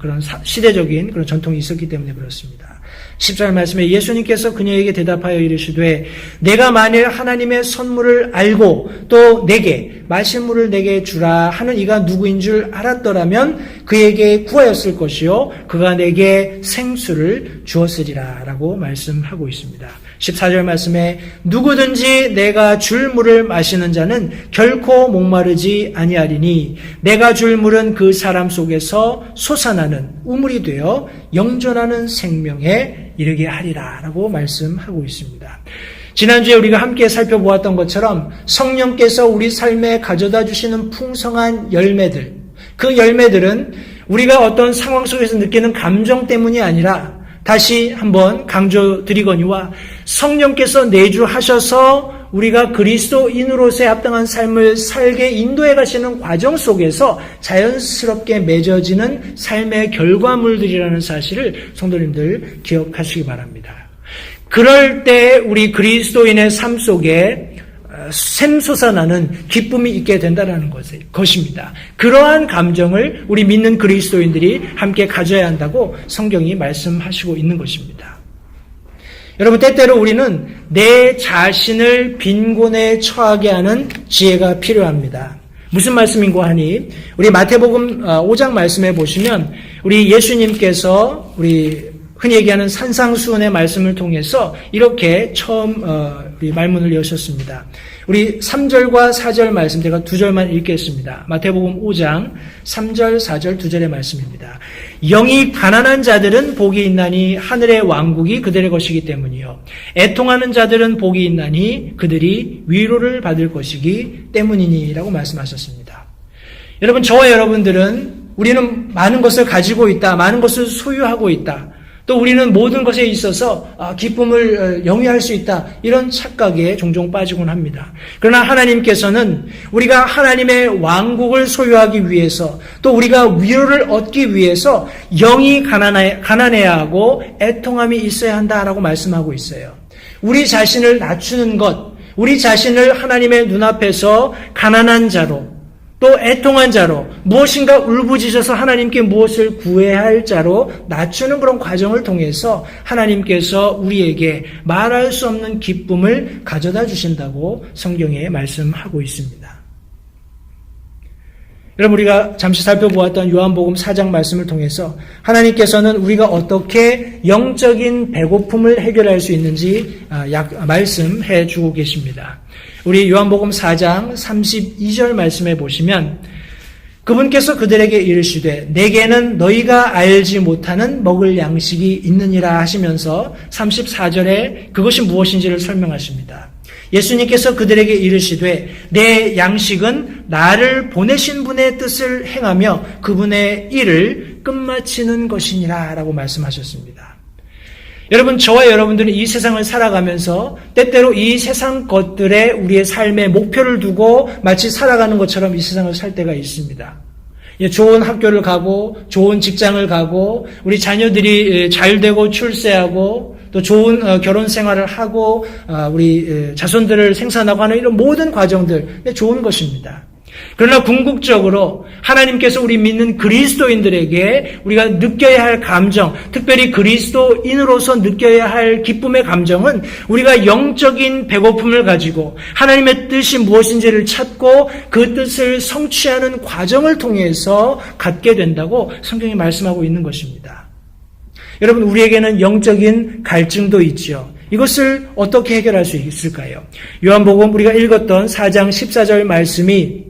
그런 시대적인 그런 전통이 있었기 때문에 그렇습니다. 10절 말씀에 예수님께서 그녀에게 대답하여 이르시되 내가 만일 하나님의 선물을 알고 또 내게 마실 물을 내게 주라 하는 이가 누구인 줄 알았더라면 그에게 구하였을 것이요 그가 내게 생수를 주었으리라 라고 말씀하고 있습니다. 14절 말씀에 누구든지 내가 줄 물을 마시는 자는 결코 목마르지 아니하리니 내가 줄 물은 그 사람 속에서 솟아나는 우물이 되어 영존하는 생명에 이르게 하리라 라고 말씀하고 있습니다. 지난주에 우리가 함께 살펴보았던 것처럼 성령께서 우리 삶에 가져다 주시는 풍성한 열매들, 그 열매들은 우리가 어떤 상황 속에서 느끼는 감정 때문이 아니라 다시 한번 강조드리거니와 성령께서 내주하셔서 우리가 그리스도인으로서의 합당한 삶을 살게 인도해 가시는 과정 속에서 자연스럽게 맺어지는 삶의 결과물들이라는 사실을 성도님들 기억하시기 바랍니다. 그럴 때 우리 그리스도인의 삶 속에 샘솟아나는 기쁨이 있게 된다는 것입니다. 그러한 감정을 우리 믿는 그리스도인들이 함께 가져야 한다고 성경이 말씀하시고 있는 것입니다. 여러분 때때로 우리는 내 자신을 빈곤에 처하게 하는 지혜가 필요합니다. 무슨 말씀인고 하니 우리 마태복음 5장 말씀에 보시면 우리 예수님께서 우리 흔히 얘기하는 산상수훈의 말씀을 통해서 이렇게 처음 우리 말문을 여셨습니다. 우리 3절과 4절 말씀 제가 2절만 읽겠습니다. 마태복음 5장 3절 4절 2절의 말씀입니다. 영이 가난한 자들은 복이 있나니 하늘의 왕국이 그들의 것이기 때문이요 애통하는 자들은 복이 있나니 그들이 위로를 받을 것이기 때문이니라고 말씀하셨습니다. 여러분 저와 여러분들은 우리는 많은 것을 가지고 있다. 많은 것을 소유하고 있다. 또 우리는 모든 것에 있어서 기쁨을 영위할 수 있다. 이런 착각에 종종 빠지곤 합니다. 그러나 하나님께서는 우리가 하나님의 왕국을 소유하기 위해서 또 우리가 위로를 얻기 위해서 영이 가난해야 하고 애통함이 있어야 한다라고 말씀하고 있어요. 우리 자신을 낮추는 것, 우리 자신을 하나님의 눈앞에서 가난한 자로 또 애통한 자로 무엇인가 울부짖어서 하나님께 무엇을 구해야 할 자로 낮추는 그런 과정을 통해서 하나님께서 우리에게 말할 수 없는 기쁨을 가져다 주신다고 성경에 말씀하고 있습니다. 여러분 우리가 잠시 살펴보았던 요한복음 4장 말씀을 통해서 하나님께서는 우리가 어떻게 영적인 배고픔을 해결할 수 있는지 말씀해 주고 계십니다. 우리 요한복음 4장 32절 말씀에 보시면 그분께서 그들에게 이르시되 내게는 너희가 알지 못하는 먹을 양식이 있느니라 하시면서 34절에 그것이 무엇인지를 설명하십니다. 예수님께서 그들에게 이르시되 내 양식은 나를 보내신 분의 뜻을 행하며 그분의 일을 끝마치는 것이니라 라고 말씀하셨습니다. 여러분, 저와 여러분들은 이 세상을 살아가면서 때때로 이 세상 것들에 우리의 삶의 목표를 두고 마치 살아가는 것처럼 이 세상을 살 때가 있습니다. 좋은 학교를 가고 좋은 직장을 가고 우리 자녀들이 잘 되고 출세하고 또 좋은 결혼 생활을 하고 우리 자손들을 생산하고 하는 이런 모든 과정들 좋은 것입니다. 그러나 궁극적으로 하나님께서 우리 믿는 그리스도인들에게 우리가 느껴야 할 감정, 특별히 그리스도인으로서 느껴야 할 기쁨의 감정은 우리가 영적인 배고픔을 가지고 하나님의 뜻이 무엇인지를 찾고 그 뜻을 성취하는 과정을 통해서 갖게 된다고 성경이 말씀하고 있는 것입니다. 여러분, 우리에게는 영적인 갈증도 있죠. 이것을 어떻게 해결할 수 있을까요? 요한복음 우리가 읽었던 4장 14절 말씀이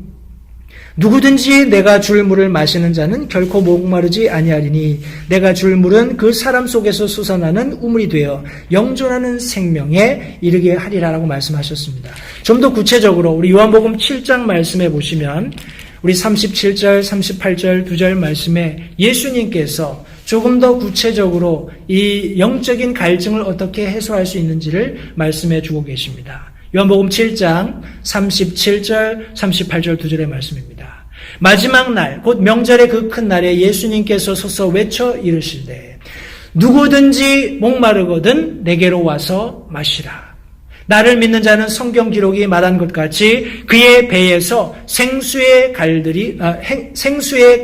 누구든지 내가 줄 물을 마시는 자는 결코 목마르지 아니하리니 내가 줄 물은 그 사람 속에서 솟아나는 우물이 되어 영존하는 생명에 이르게 하리라라고 말씀하셨습니다. 좀 더 구체적으로 우리 요한복음 7장 말씀에 보시면 우리 37절, 38절 2절 말씀에 예수님께서 조금 더 구체적으로 이 영적인 갈증을 어떻게 해소할 수 있는지를 말씀해 주고 계십니다. 요한복음 7장 37절, 38절 2절의 말씀입니다. 마지막 날, 곧 명절의 그 큰 날에 예수님께서 서서 외쳐 이르시되 누구든지 목마르거든 내게로 와서 마시라. 나를 믿는 자는 성경 기록이 말한 것 같이 그의 배에서 생수의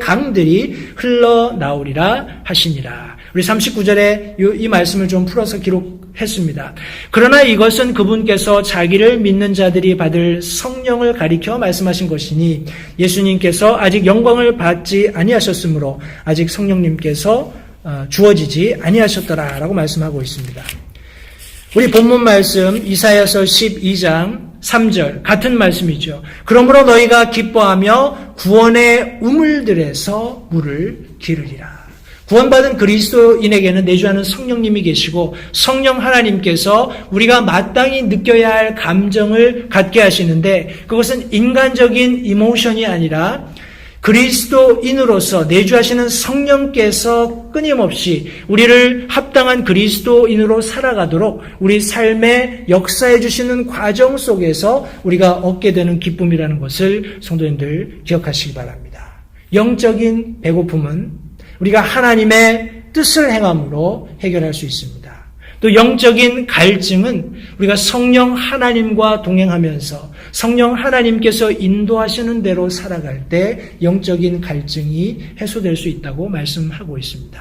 강들이 흘러나오리라 하시니라. 우리 39절에 이 말씀을 좀 풀어서 기록했습니다. 그러나 이것은 그분께서 자기를 믿는 자들이 받을 성령을 가리켜 말씀하신 것이니 예수님께서 아직 영광을 받지 아니하셨으므로 아직 성령님께서 주어지지 아니하셨더라라고 말씀하고 있습니다. 우리 본문 말씀 이사야서 12장 3절 같은 말씀이죠. 그러므로 너희가 기뻐하며 구원의 우물들에서 물을 기르리라. 구원받은 그리스도인에게는 내주하는 성령님이 계시고 성령 하나님께서 우리가 마땅히 느껴야 할 감정을 갖게 하시는데 그것은 인간적인 이모션이 아니라 그리스도인으로서 내주하시는 성령께서 끊임없이 우리를 합당한 그리스도인으로 살아가도록 우리 삶에 역사해 주시는 과정 속에서 우리가 얻게 되는 기쁨이라는 것을 성도님들 기억하시기 바랍니다. 영적인 배고픔은 우리가 하나님의 뜻을 행함으로 해결할 수 있습니다. 또 영적인 갈증은 우리가 성령 하나님과 동행하면서 성령 하나님께서 인도하시는 대로 살아갈 때 영적인 갈증이 해소될 수 있다고 말씀하고 있습니다.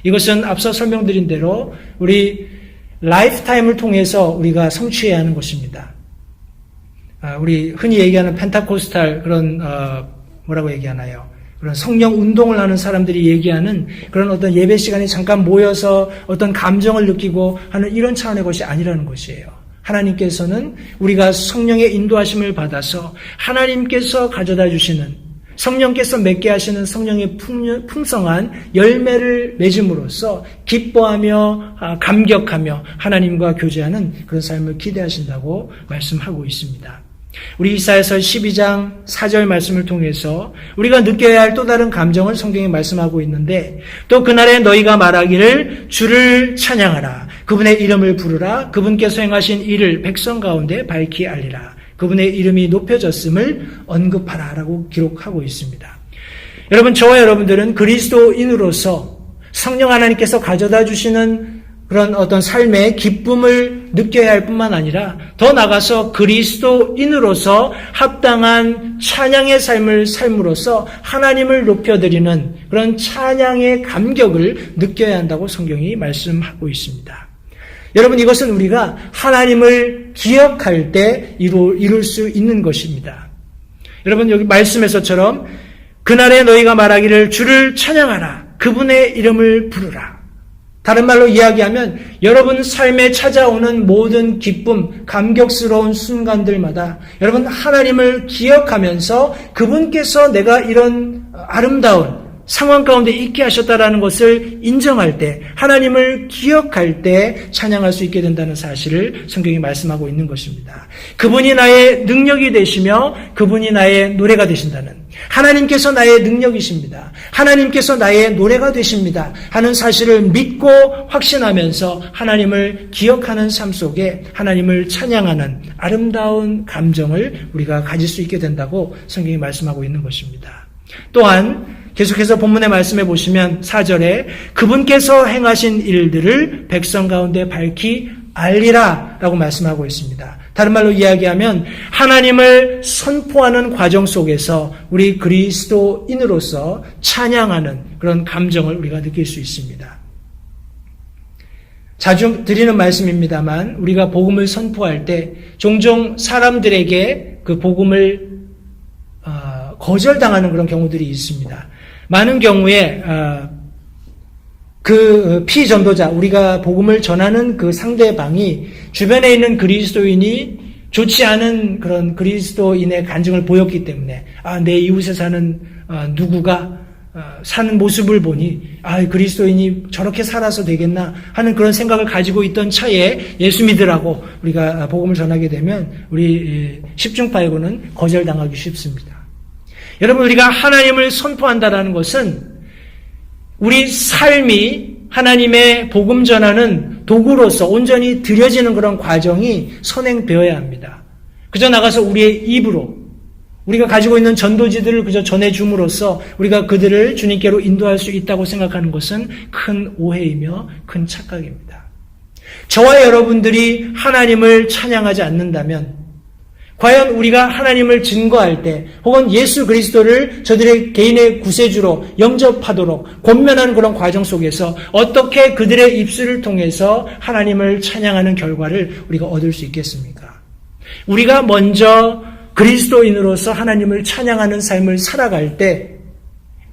이것은 앞서 설명드린 대로 우리 라이프타임을 통해서 우리가 성취해야 하는 것입니다. 우리 흔히 얘기하는 펜타코스탈 그런 뭐라고 얘기하나요? 그런 성령 운동을 하는 사람들이 얘기하는 그런 어떤 예배 시간에 잠깐 모여서 어떤 감정을 느끼고 하는 이런 차원의 것이 아니라는 것이에요. 하나님께서는 우리가 성령의 인도하심을 받아서 하나님께서 가져다 주시는 성령께서 맺게 하시는 성령의 풍성한 열매를 맺음으로써 기뻐하며 감격하며 하나님과 교제하는 그런 삶을 기대하신다고 말씀하고 있습니다. 우리 이사야서 12장 4절 말씀을 통해서 우리가 느껴야 할 또 다른 감정을 성경에 말씀하고 있는데 또 그날에 너희가 말하기를 주를 찬양하라. 그분의 이름을 부르라. 그분께서 행하신 일을 백성 가운데 밝히 알리라. 그분의 이름이 높여졌음을 언급하라 라고 기록하고 있습니다. 여러분, 저와 여러분들은 그리스도인으로서 성령 하나님께서 가져다 주시는 그런 어떤 삶의 기쁨을 느껴야 할 뿐만 아니라 더 나아가서 그리스도인으로서 합당한 찬양의 삶을 삶으로써 하나님을 높여드리는 그런 찬양의 감격을 느껴야 한다고 성경이 말씀하고 있습니다. 여러분, 이것은 우리가 하나님을 기억할 때 이룰 수 있는 것입니다. 여러분, 여기 말씀에서처럼 그날에 너희가 말하기를 주를 찬양하라. 그분의 이름을 부르라. 다른 말로 이야기하면 여러분 삶에 찾아오는 모든 기쁨, 감격스러운 순간들마다 여러분 하나님을 기억하면서 그분께서 내가 이런 아름다운 상황 가운데 있게 하셨다라는 것을 인정할 때, 하나님을 기억할 때 찬양할 수 있게 된다는 사실을 성경이 말씀하고 있는 것입니다. 그분이 나의 능력이 되시며 그분이 나의 노래가 되신다는, 하나님께서 나의 능력이십니다. 하나님께서 나의 노래가 되십니다. 하는 사실을 믿고 확신하면서 하나님을 기억하는 삶 속에 하나님을 찬양하는 아름다운 감정을 우리가 가질 수 있게 된다고 성경이 말씀하고 있는 것입니다. 또한 계속해서 본문의 말씀해 보시면 4절에 그분께서 행하신 일들을 백성 가운데 밝히 알리라 라고 말씀하고 있습니다. 다른 말로 이야기하면 하나님을 선포하는 과정 속에서 우리 그리스도인으로서 찬양하는 그런 감정을 우리가 느낄 수 있습니다. 자주 드리는 말씀입니다만 우리가 복음을 선포할 때 종종 사람들에게 그 복음을 거절당하는 그런 경우들이 있습니다. 많은 경우에 그 피전도자, 우리가 복음을 전하는 그 상대방이 주변에 있는 그리스도인이 좋지 않은 그런 그리스도인의 간증을 보였기 때문에 내 이웃에 사는 누구가 사는 모습을 보니 그리스도인이 저렇게 살아서 되겠나 하는 그런 생각을 가지고 있던 차에 예수 믿으라고 우리가 복음을 전하게 되면 우리 십중팔구는 거절당하기 쉽습니다. 여러분, 우리가 하나님을 선포한다라는 것은 우리 삶이 하나님의 복음 전하는 도구로서 온전히 드려지는 그런 과정이 선행되어야 합니다. 그저 나가서 우리의 입으로 우리가 가지고 있는 전도지들을 그저 전해줌으로써 우리가 그들을 주님께로 인도할 수 있다고 생각하는 것은 큰 오해이며 큰 착각입니다. 저와 여러분들이 하나님을 찬양하지 않는다면 과연 우리가 하나님을 증거할 때 혹은 예수 그리스도를 저들의 개인의 구세주로 영접하도록 권면하는 그런 과정 속에서 어떻게 그들의 입술을 통해서 하나님을 찬양하는 결과를 우리가 얻을 수 있겠습니까? 우리가 먼저 그리스도인으로서 하나님을 찬양하는 삶을 살아갈 때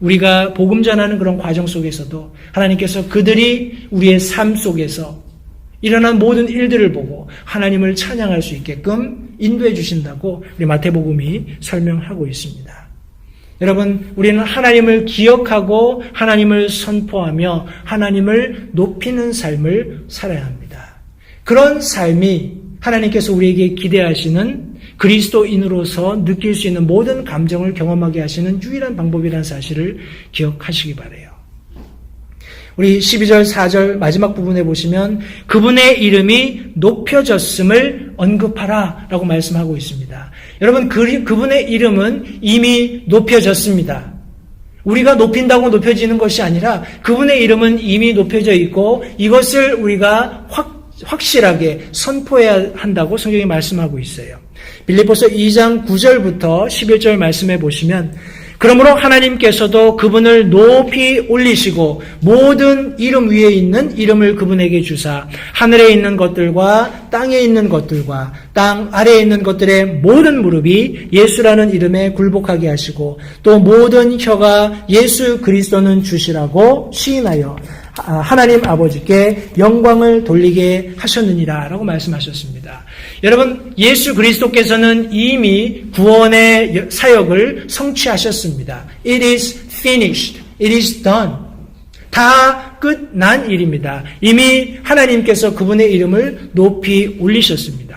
우리가 복음 전하는 그런 과정 속에서도 하나님께서 그들이 우리의 삶 속에서 일어난 모든 일들을 보고 하나님을 찬양할 수 있게끔 인도해 주신다고 우리 마태복음이 설명하고 있습니다. 여러분, 우리는 하나님을 기억하고 하나님을 선포하며 하나님을 높이는 삶을 살아야 합니다. 그런 삶이 하나님께서 우리에게 기대하시는 그리스도인으로서 느낄 수 있는 모든 감정을 경험하게 하시는 유일한 방법이라는 사실을 기억하시기 바라요. 우리 12절, 4절 마지막 부분에 보시면 그분의 이름이 높여졌음을 언급하라 라고 말씀하고 있습니다. 여러분, 그분의 이름은 이미 높여졌습니다. 우리가 높인다고 높여지는 것이 아니라 그분의 이름은 이미 높여져 있고 이것을 우리가 확실하게 선포해야 한다고 성경이 말씀하고 있어요. 빌립보서 2장 9절부터 11절 말씀해 보시면 그러므로 하나님께서도 그분을 높이 올리시고 모든 이름 위에 있는 이름을 그분에게 주사 하늘에 있는 것들과 땅에 있는 것들과 땅 아래에 있는 것들의 모든 무릎이 예수라는 이름에 굴복하게 하시고 또 모든 혀가 예수 그리스도는 주시라고 시인하여 하나님 아버지께 영광을 돌리게 하셨느니라 라고 말씀하셨습니다. 여러분, 예수 그리스도께서는 이미 구원의 사역을 성취하셨습니다. It is finished. It is done. 다 끝난 일입니다. 이미 하나님께서 그분의 이름을 높이 올리셨습니다.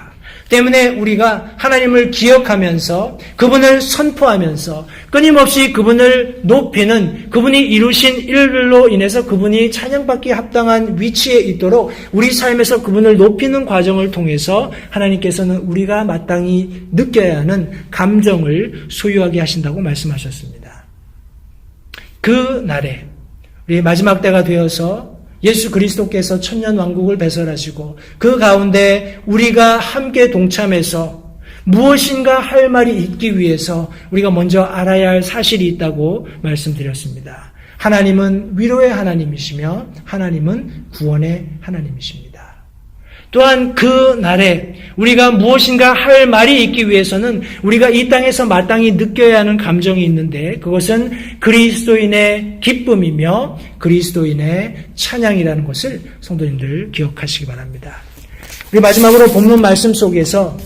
때문에 우리가 하나님을 기억하면서 그분을 선포하면서 끊임없이 그분을 높이는 그분이 이루신 일들로 인해서 그분이 찬양받기에 합당한 위치에 있도록 우리 삶에서 그분을 높이는 과정을 통해서 하나님께서는 우리가 마땅히 느껴야 하는 감정을 소유하게 하신다고 말씀하셨습니다. 그 날에 우리 마지막 때가 되어서 예수 그리스도께서 천년왕국을 배설하시고 그 가운데 우리가 함께 동참해서 무엇인가 할 말이 있기 위해서 우리가 먼저 알아야 할 사실이 있다고 말씀드렸습니다. 하나님은 위로의 하나님이시며 하나님은 구원의 하나님이십니다. 또한 그 날에 우리가 무엇인가 할 말이 있기 위해서는 우리가 이 땅에서 마땅히 느껴야 하는 감정이 있는데 그것은 그리스도인의 기쁨이며 그리스도인의 찬양이라는 것을 성도님들 기억하시기 바랍니다. 우리 마지막으로 본문 말씀 속에서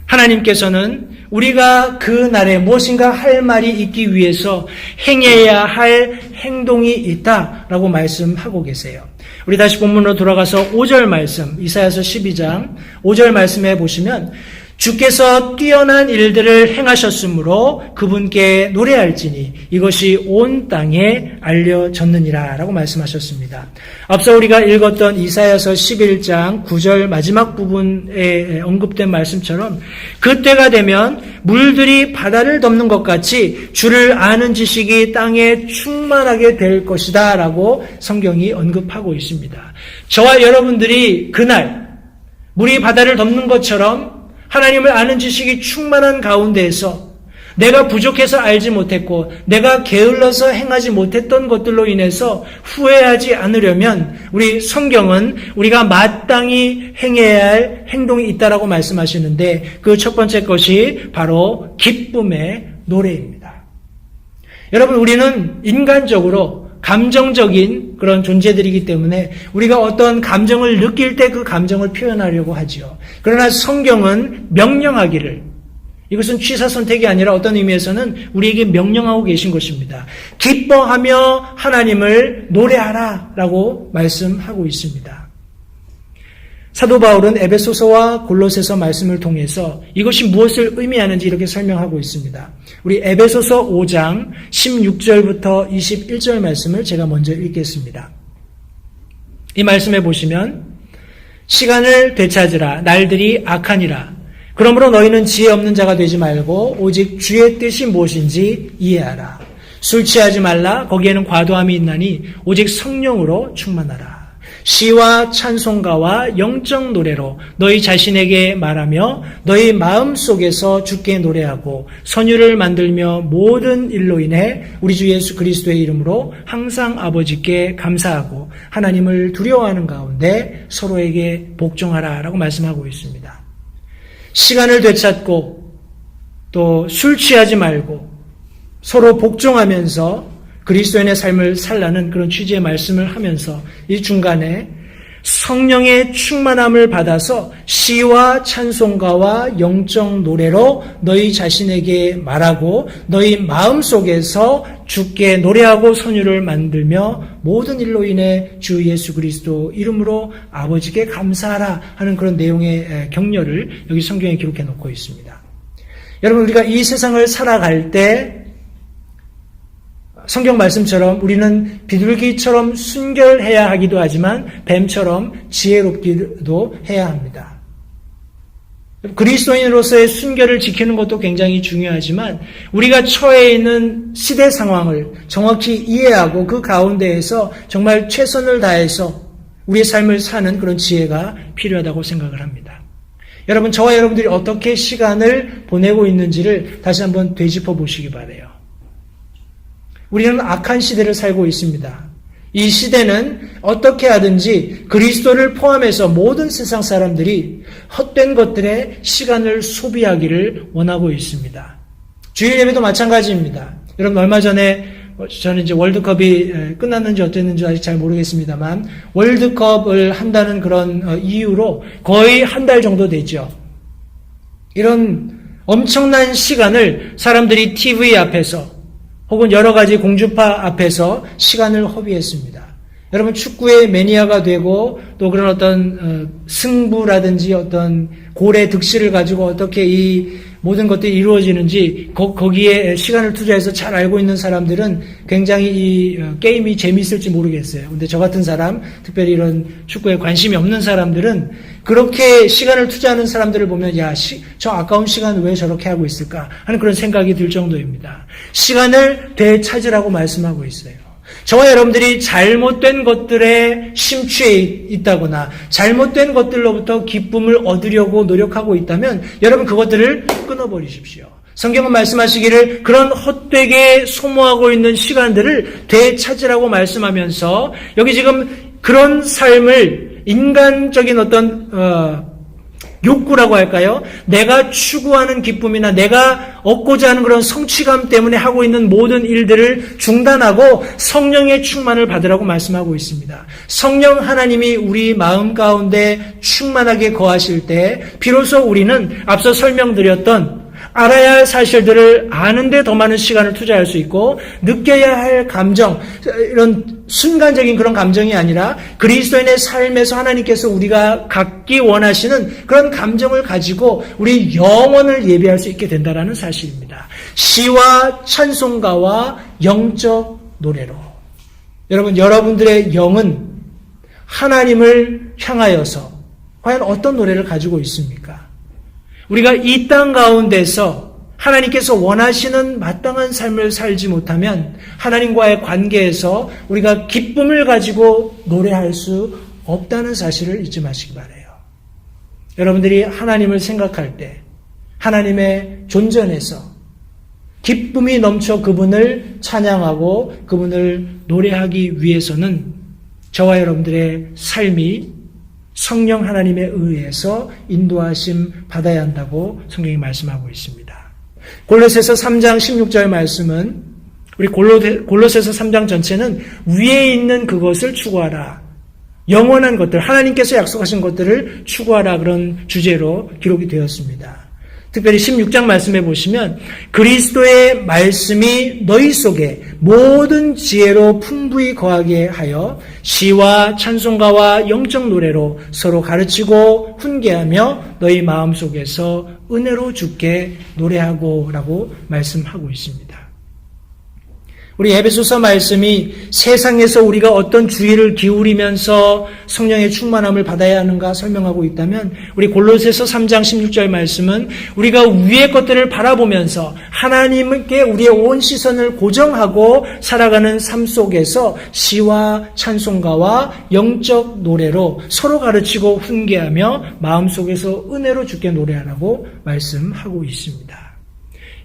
하나님께서는 우리가 그 날에 무엇인가 할 말이 있기 위해서 행해야 할 행동이 있다라고 말씀하고 계세요. 우리 다시 본문으로 돌아가서 5절 말씀, 이사야서 12장 5절 말씀에 보시면 주께서 뛰어난 일들을 행하셨으므로 그분께 노래할지니 이것이 온 땅에 알려졌느니라 라고 말씀하셨습니다. 앞서 우리가 읽었던 이사야서 11장 9절 마지막 부분에 언급된 말씀처럼 그때가 되면 물들이 바다를 덮는 것 같이 주를 아는 지식이 땅에 충만하게 될 것이다 라고 성경이 언급하고 있습니다. 저와 여러분들이 그날 물이 바다를 덮는 것처럼 하나님을 아는 지식이 충만한 가운데에서 내가 부족해서 알지 못했고 내가 게을러서 행하지 못했던 것들로 인해서 후회하지 않으려면 우리 성경은 우리가 마땅히 행해야 할 행동이 있다라고 말씀하시는데 그 첫 번째 것이 바로 기쁨의 노래입니다. 여러분, 우리는 인간적으로 감정적인 그런 존재들이기 때문에 우리가 어떤 감정을 느낄 때 그 감정을 표현하려고 하지요. 그러나 성경은 명령하기를, 이것은 취사 선택이 아니라 어떤 의미에서는 우리에게 명령하고 계신 것입니다. 기뻐하며 하나님을 노래하라 라고 말씀하고 있습니다. 사도 바울은 에베소서와 골로새서 말씀을 통해서 이것이 무엇을 의미하는지 이렇게 설명하고 있습니다. 우리 에베소서 5장 16절부터 21절 말씀을 제가 먼저 읽겠습니다. 이 말씀에 보시면 시간을 되찾으라. 날들이 악하니라. 그러므로 너희는 지혜 없는 자가 되지 말고 오직 주의 뜻이 무엇인지 이해하라. 술 취하지 말라. 거기에는 과도함이 있나니 오직 성령으로 충만하라. 시와 찬송가와 영적 노래로 너희 자신에게 말하며 너희 마음속에서 주께 노래하고 선율을 만들며 모든 일로 인해 우리 주 예수 그리스도의 이름으로 항상 아버지께 감사하고 하나님을 두려워하는 가운데 서로에게 복종하라 라고 말씀하고 있습니다. 시간을 되찾고 또 술 취하지 말고 서로 복종하면서 그리스도인의 삶을 살라는 그런 취지의 말씀을 하면서 이 중간에 성령의 충만함을 받아서 시와 찬송가와 영적 노래로 너희 자신에게 말하고 너희 마음속에서 주께 노래하고 선율을 만들며 모든 일로 인해 주 예수 그리스도 이름으로 아버지께 감사하라 하는 그런 내용의 격려를 여기 성경에 기록해 놓고 있습니다. 여러분, 우리가 이 세상을 살아갈 때 성경 말씀처럼 우리는 비둘기처럼 순결해야 하기도 하지만 뱀처럼 지혜롭기도 해야 합니다. 그리스도인으로서의 순결을 지키는 것도 굉장히 중요하지만 우리가 처해 있는 시대 상황을 정확히 이해하고 그 가운데에서 정말 최선을 다해서 우리의 삶을 사는 그런 지혜가 필요하다고 생각을 합니다. 여러분, 저와 여러분들이 어떻게 시간을 보내고 있는지를 다시 한번 되짚어 보시기 바라요. 우리는 악한 시대를 살고 있습니다. 이 시대는 어떻게 하든지 그리스도를 포함해서 모든 세상 사람들이 헛된 것들에 시간을 소비하기를 원하고 있습니다. 주일 예배도 마찬가지입니다. 여러분, 얼마 전에 저는 이제 월드컵이 끝났는지 어땠는지 아직 잘 모르겠습니다만 월드컵을 한다는 그런 이유로 거의 한 달 정도 됐죠. 이런 엄청난 시간을 사람들이 TV 앞에서 혹은 여러 가지 공주파 앞에서 시간을 허비했습니다. 여러분, 축구의 매니아가 되고 또 그런 어떤 승부라든지 어떤 고래 득실을 가지고 어떻게 이 모든 것들이 이루어지는지 거기에 시간을 투자해서 잘 알고 있는 사람들은 굉장히 이 게임이 재미있을지 모르겠어요. 근데 저 같은 사람, 특별히 이런 축구에 관심이 없는 사람들은 그렇게 시간을 투자하는 사람들을 보면 저 아까운 시간을 왜 저렇게 하고 있을까 하는 그런 생각이 들 정도입니다. 시간을 되찾으라고 말씀하고 있어요. 저와 여러분들이 잘못된 것들에 심취해 있다거나 잘못된 것들로부터 기쁨을 얻으려고 노력하고 있다면 여러분, 그것들을 끊어버리십시오. 성경은 말씀하시기를 그런 헛되게 소모하고 있는 시간들을 되찾으라고 말씀하면서 여기 지금 그런 삶을 인간적인 어떤 욕구라고 할까요? 내가 추구하는 기쁨이나 내가 얻고자 하는 그런 성취감 때문에 하고 있는 모든 일들을 중단하고 성령의 충만을 받으라고 말씀하고 있습니다. 성령 하나님이 우리 마음 가운데 충만하게 거하실 때 비로소 우리는 앞서 설명드렸던 알아야 할 사실들을 아는데 더 많은 시간을 투자할 수 있고, 느껴야 할 감정, 이런 순간적인 그런 감정이 아니라 그리스도인의 삶에서 하나님께서 우리가 갖기 원하시는 그런 감정을 가지고 우리 영혼을 예비할 수 있게 된다는 사실입니다. 시와 찬송가와 영적 노래로. 여러분, 여러분들의 영은 하나님을 향하여서 과연 어떤 노래를 가지고 있습니까? 우리가 이 땅 가운데서 하나님께서 원하시는 마땅한 삶을 살지 못하면 하나님과의 관계에서 우리가 기쁨을 가지고 노래할 수 없다는 사실을 잊지 마시기 바라요. 여러분들이 하나님을 생각할 때 하나님의 존전에서 기쁨이 넘쳐 그분을 찬양하고 그분을 노래하기 위해서는 저와 여러분들의 삶이 성령 하나님에 의해서 인도하심 받아야 한다고 성경이 말씀하고 있습니다. 골로새서 3장 16절 말씀은 우리 골로새서 3장 전체는 위에 있는 그것을 추구하라. 영원한 것들, 하나님께서 약속하신 것들을 추구하라 그런 주제로 기록이 되었습니다. 특별히 16장 말씀해 보시면 그리스도의 말씀이 너희 속에 모든 지혜로 풍부히 거하게 하여 시와 찬송가와 영적 노래로 서로 가르치고 훈계하며 너희 마음속에서 은혜로 주께 노래하고 라고 말씀하고 있습니다. 우리 에베소서 말씀이 세상에서 우리가 어떤 주의를 기울이면서 성령의 충만함을 받아야 하는가 설명하고 있다면 우리 골로새서 3장 16절 말씀은 우리가 위의 것들을 바라보면서 하나님께 우리의 온 시선을 고정하고 살아가는 삶 속에서 시와 찬송가와 영적 노래로 서로 가르치고 훈계하며 마음속에서 은혜로 주께 노래하라고 말씀하고 있습니다.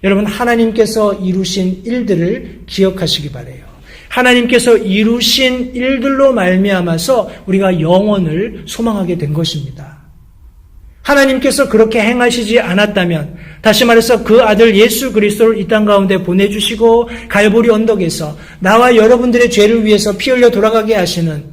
여러분, 하나님께서 이루신 일들을 기억하시기 바라요. 하나님께서 이루신 일들로 말미암아서 우리가 영원을 소망하게 된 것입니다. 하나님께서 그렇게 행하시지 않았다면, 다시 말해서 그 아들 예수 그리스도를 이 땅 가운데 보내주시고 갈보리 언덕에서 나와 여러분들의 죄를 위해서 피 흘려 돌아가게 하시는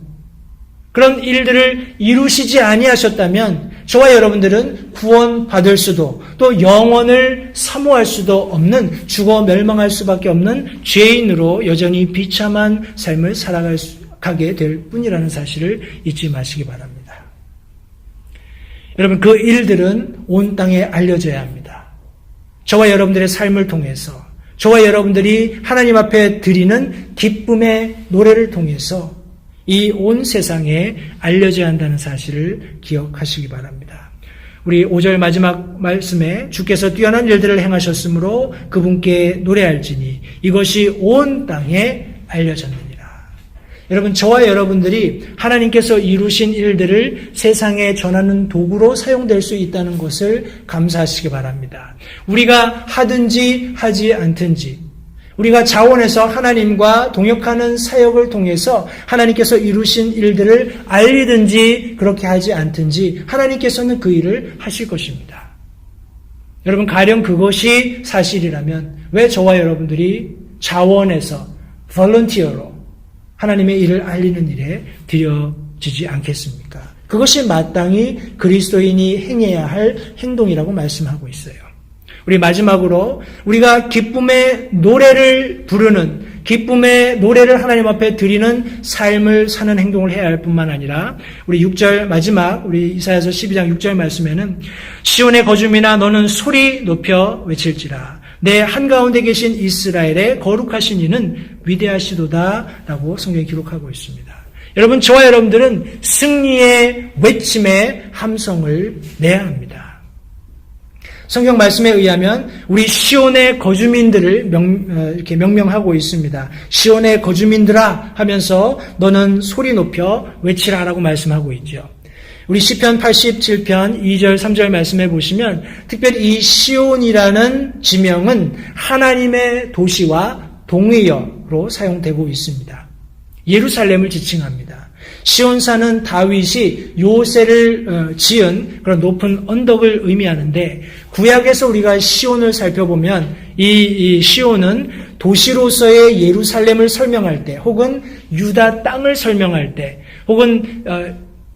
그런 일들을 이루시지 아니하셨다면 저와 여러분들은 구원받을 수도 또 영원을 사모할 수도 없는 죽어 멸망할 수밖에 없는 죄인으로 여전히 비참한 삶을 살아가게 될 뿐이라는 사실을 잊지 마시기 바랍니다. 여러분, 그 일들은 온 땅에 알려져야 합니다. 저와 여러분들의 삶을 통해서 저와 여러분들이 하나님 앞에 드리는 기쁨의 노래를 통해서 이 온 세상에 알려져야 한다는 사실을 기억하시기 바랍니다. 우리 5절 마지막 말씀에 주께서 뛰어난 일들을 행하셨으므로 그분께 노래할지니 이것이 온 땅에 알려졌느니라. 여러분, 저와 여러분들이 하나님께서 이루신 일들을 세상에 전하는 도구로 사용될 수 있다는 것을 감사하시기 바랍니다. 우리가 하든지 하지 않든지 우리가 자원해서 하나님과 동역하는 사역을 통해서 하나님께서 이루신 일들을 알리든지 그렇게 하지 않든지 하나님께서는 그 일을 하실 것입니다. 여러분, 가령 그것이 사실이라면 왜 저와 여러분들이 자원해서 volunteer로 하나님의 일을 알리는 일에 들여지지 않겠습니까? 그것이 마땅히 그리스도인이 행해야 할 행동이라고 말씀하고 있어요. 우리 마지막으로 우리가 기쁨의 노래를 부르는, 기쁨의 노래를 하나님 앞에 드리는 삶을 사는 행동을 해야 할 뿐만 아니라 우리 6절 마지막 우리 이사야서 12장 6절 말씀에는 시온의 거주민아 너는 소리 높여 외칠지라 내 한가운데 계신 이스라엘의 거룩하신 이는 위대하시도다 라고 성경이 기록하고 있습니다. 여러분, 저와 여러분들은 승리의 외침의 함성을 내야 합니다. 성경 말씀에 의하면 우리 시온의 거주민들을 이렇게 명명하고 있습니다. 시온의 거주민들아 하면서 너는 소리 높여 외치라라고 말씀하고 있죠. 우리 시편 87편 2절 3절 말씀해 보시면 특별히 이 시온이라는 지명은 하나님의 도시와 동의어로 사용되고 있습니다. 예루살렘을 지칭합니다. 시온산은 다윗이 요새를 지은 그런 높은 언덕을 의미하는데 구약에서 우리가 시온을 살펴보면 이 시온은 도시로서의 예루살렘을 설명할 때 혹은 유다 땅을 설명할 때 혹은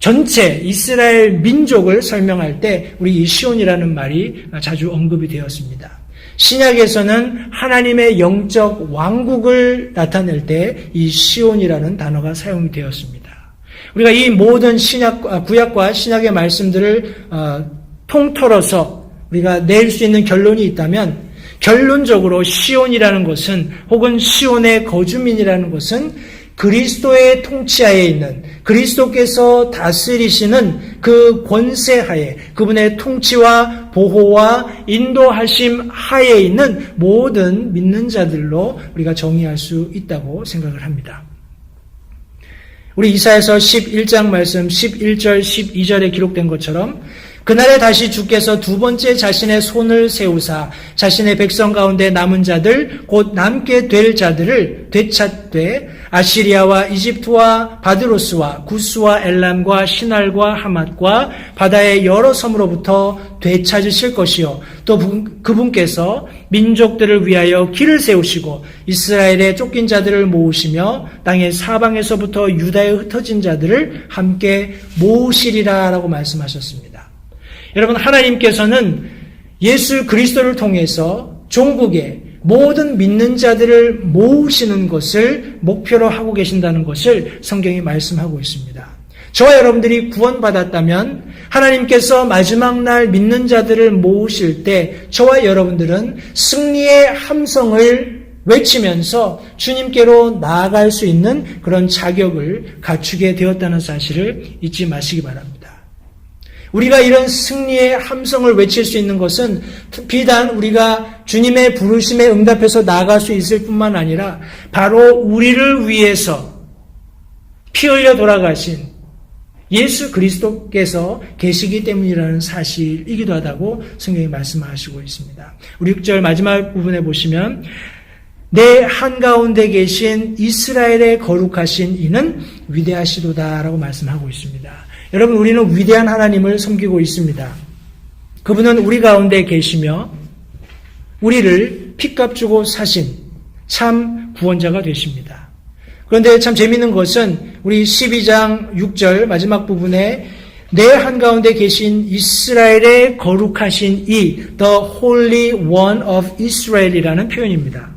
전체 이스라엘 민족을 설명할 때 우리 이 시온이라는 말이 자주 언급이 되었습니다. 신약에서는 하나님의 영적 왕국을 나타낼 때 이 시온이라는 단어가 사용이 되었습니다. 우리가 이 모든 구약과 신약의 말씀들을 통틀어서 우리가 낼 수 있는 결론이 있다면 결론적으로 시온이라는 것은 혹은 시온의 거주민이라는 것은 그리스도의 통치하에 있는 그리스도께서 다스리시는 그 권세하에 그분의 통치와 보호와 인도하심 하에 있는 모든 믿는 자들로 우리가 정의할 수 있다고 생각을 합니다. 우리 이사야서 11장 말씀 11절 12절에 기록된 것처럼 그날에 다시 주께서 두 번째 자신의 손을 세우사 자신의 백성 가운데 남은 자들 곧 남게 될 자들을 되찾되 아시리아와 이집트와 바드로스와 구스와 엘람과 시날과 하맛과 바다의 여러 섬으로부터 되찾으실 것이요 또 그분께서 민족들을 위하여 길을 세우시고 이스라엘의 쫓긴 자들을 모으시며 땅의 사방에서부터 유다에 흩어진 자들을 함께 모으시리라 라고 말씀하셨습니다. 여러분, 하나님께서는 예수 그리스도를 통해서 종국의 모든 믿는 자들을 모으시는 것을 목표로 하고 계신다는 것을 성경이 말씀하고 있습니다. 저와 여러분들이 구원받았다면 하나님께서 마지막 날 믿는 자들을 모으실 때 저와 여러분들은 승리의 함성을 외치면서 주님께로 나아갈 수 있는 그런 자격을 갖추게 되었다는 사실을 잊지 마시기 바랍니다. 우리가 이런 승리의 함성을 외칠 수 있는 것은 비단 우리가 주님의 부르심에 응답해서 나아갈 수 있을 뿐만 아니라 바로 우리를 위해서 피 흘려 돌아가신 예수 그리스도께서 계시기 때문이라는 사실이기도 하다고 성경이 말씀하시고 있습니다. 우리 6절 마지막 부분에 보시면 내 한가운데 계신 이스라엘의 거룩하신 이는 위대하시도다 라고 말씀하고 있습니다. 여러분, 우리는 위대한 하나님을 섬기고 있습니다. 그분은 우리 가운데 계시며 우리를 핏값 주고 사신 참 구원자가 되십니다. 그런데 참 재미있는 것은 우리 12장 6절 마지막 부분에 내 한가운데 계신 이스라엘의 거룩하신 이 The Holy One of Israel이라는 표현입니다.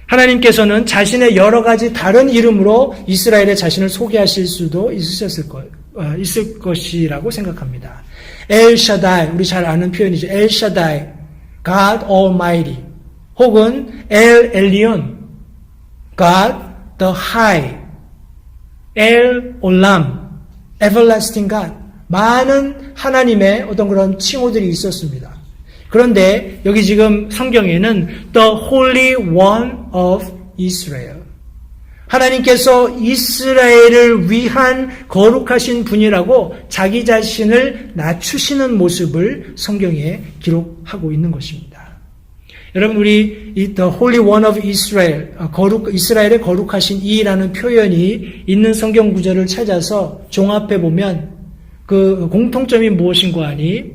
하나님께서는 자신의 여러 가지 다른 이름으로 이스라엘의 자신을 소개하실 수도 있을 것이라고 생각합니다. 엘샤다이, 우리 잘 아는 표현이죠. 엘샤다이, God Almighty, 혹은 엘 엘리온, God the High, 엘 올람, Everlasting God. 많은 하나님의 어떤 그런 칭호들이 있었습니다. 그런데 여기 지금 성경에는 The Holy One of Israel, 하나님께서 이스라엘을 위한 거룩하신 분이라고 자기 자신을 낮추시는 모습을 성경에 기록하고 있는 것입니다. 여러분, 우리 이 The Holy One of Israel, 이스라엘의 거룩하신 이라는 표현이 있는 성경 구절을 찾아서 종합해 보면 그 공통점이 무엇인가 하니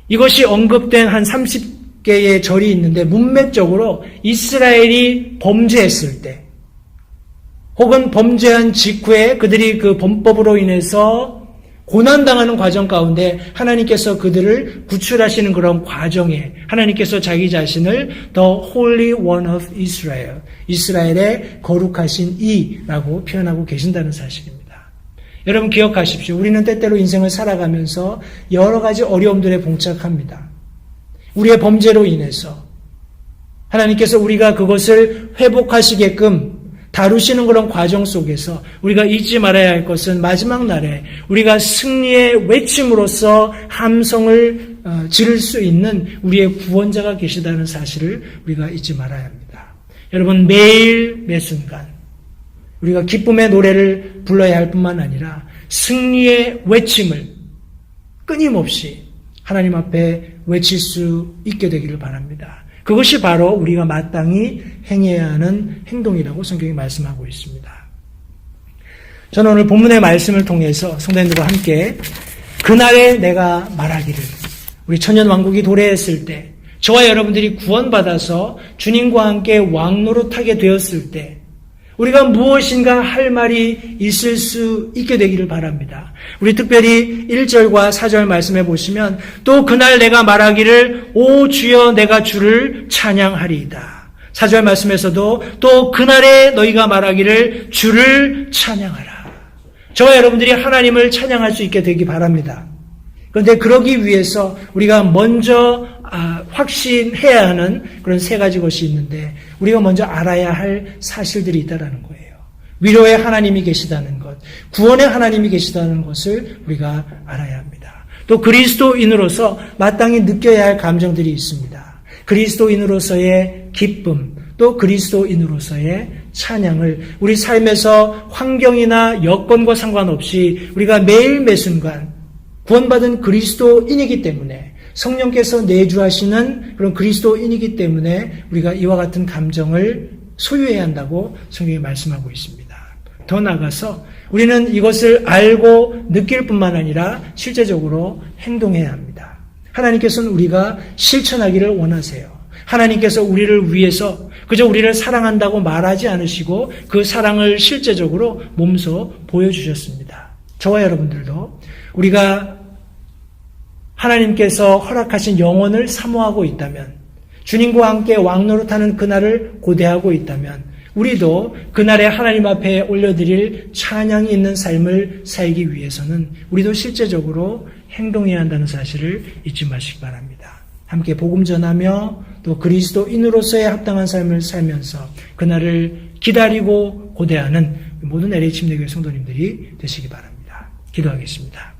이것이 언급된 한 30개의 절이 있는데 문맥적으로 이스라엘이 범죄했을 때 혹은 범죄한 직후에 그들이 그 범법으로 인해서 고난당하는 과정 가운데 하나님께서 그들을 구출하시는 그런 과정에 하나님께서 자기 자신을 The Holy One of Israel, 이스라엘의 거룩하신 이라고 표현하고 계신다는 사실입니다. 여러분 기억하십시오. 우리는 때때로 인생을 살아가면서 여러 가지 어려움들에 봉착합니다. 우리의 범죄로 인해서 하나님께서 우리가 그것을 회복하시게끔 다루시는 그런 과정 속에서 우리가 잊지 말아야 할 것은 마지막 날에 우리가 승리의 외침으로써 함성을 지를 수 있는 우리의 구원자가 계시다는 사실을 우리가 잊지 말아야 합니다. 여러분, 매일 매순간 우리가 기쁨의 노래를 불러야 할 뿐만 아니라 승리의 외침을 끊임없이 하나님 앞에 외칠 수 있게 되기를 바랍니다. 그것이 바로 우리가 마땅히 행해야 하는 행동이라고 성경이 말씀하고 있습니다. 저는 오늘 본문의 말씀을 통해서 성도님들과 함께 그날에 내가 말하기를, 우리 천년왕국이 도래했을 때 저와 여러분들이 구원받아서 주님과 함께 왕노릇하게 되었을 때 우리가 무엇인가 할 말이 있을 수 있게 되기를 바랍니다. 우리 특별히 1절과 4절 말씀해 보시면 또 그날 내가 말하기를 오 주여 내가 주를 찬양하리이다. 4절 말씀에서도 또 그날에 너희가 말하기를 주를 찬양하라. 저와 여러분들이 하나님을 찬양할 수 있게 되기 바랍니다. 그런데 그러기 위해서 우리가 먼저 확신해야 하는 그런 세 가지 것이 있는데 우리가 먼저 알아야 할 사실들이 있다는 거예요. 위로의 하나님이 계시다는 것, 구원의 하나님이 계시다는 것을 우리가 알아야 합니다. 또 그리스도인으로서 마땅히 느껴야 할 감정들이 있습니다. 그리스도인으로서의 기쁨, 또 그리스도인으로서의 찬양을 우리 삶에서 환경이나 여건과 상관없이 우리가 매일 매순간 구원받은 그리스도인이기 때문에 성령께서 내주하시는 그런 그리스도인이기 때문에 우리가 이와 같은 감정을 소유해야 한다고 성경이 말씀하고 있습니다. 더 나아가서 우리는 이것을 알고 느낄 뿐만 아니라 실제적으로 행동해야 합니다. 하나님께서는 우리가 실천하기를 원하세요. 하나님께서 우리를 위해서 그저 우리를 사랑한다고 말하지 않으시고 그 사랑을 실제적으로 몸소 보여주셨습니다. 저와 여러분들도 우리가 하나님께서 허락하신 영혼을 사모하고 있다면, 주님과 함께 왕노릇하는 그날을 고대하고 있다면 우리도 그날에 하나님 앞에 올려드릴 찬양이 있는 삶을 살기 위해서는 우리도 실제적으로 행동해야 한다는 사실을 잊지 마시기 바랍니다. 함께 복음 전하며 또 그리스도인으로서의 합당한 삶을 살면서 그날을 기다리고 고대하는 모든 LH 침례교회 성도님들이 되시기 바랍니다. 기도하겠습니다.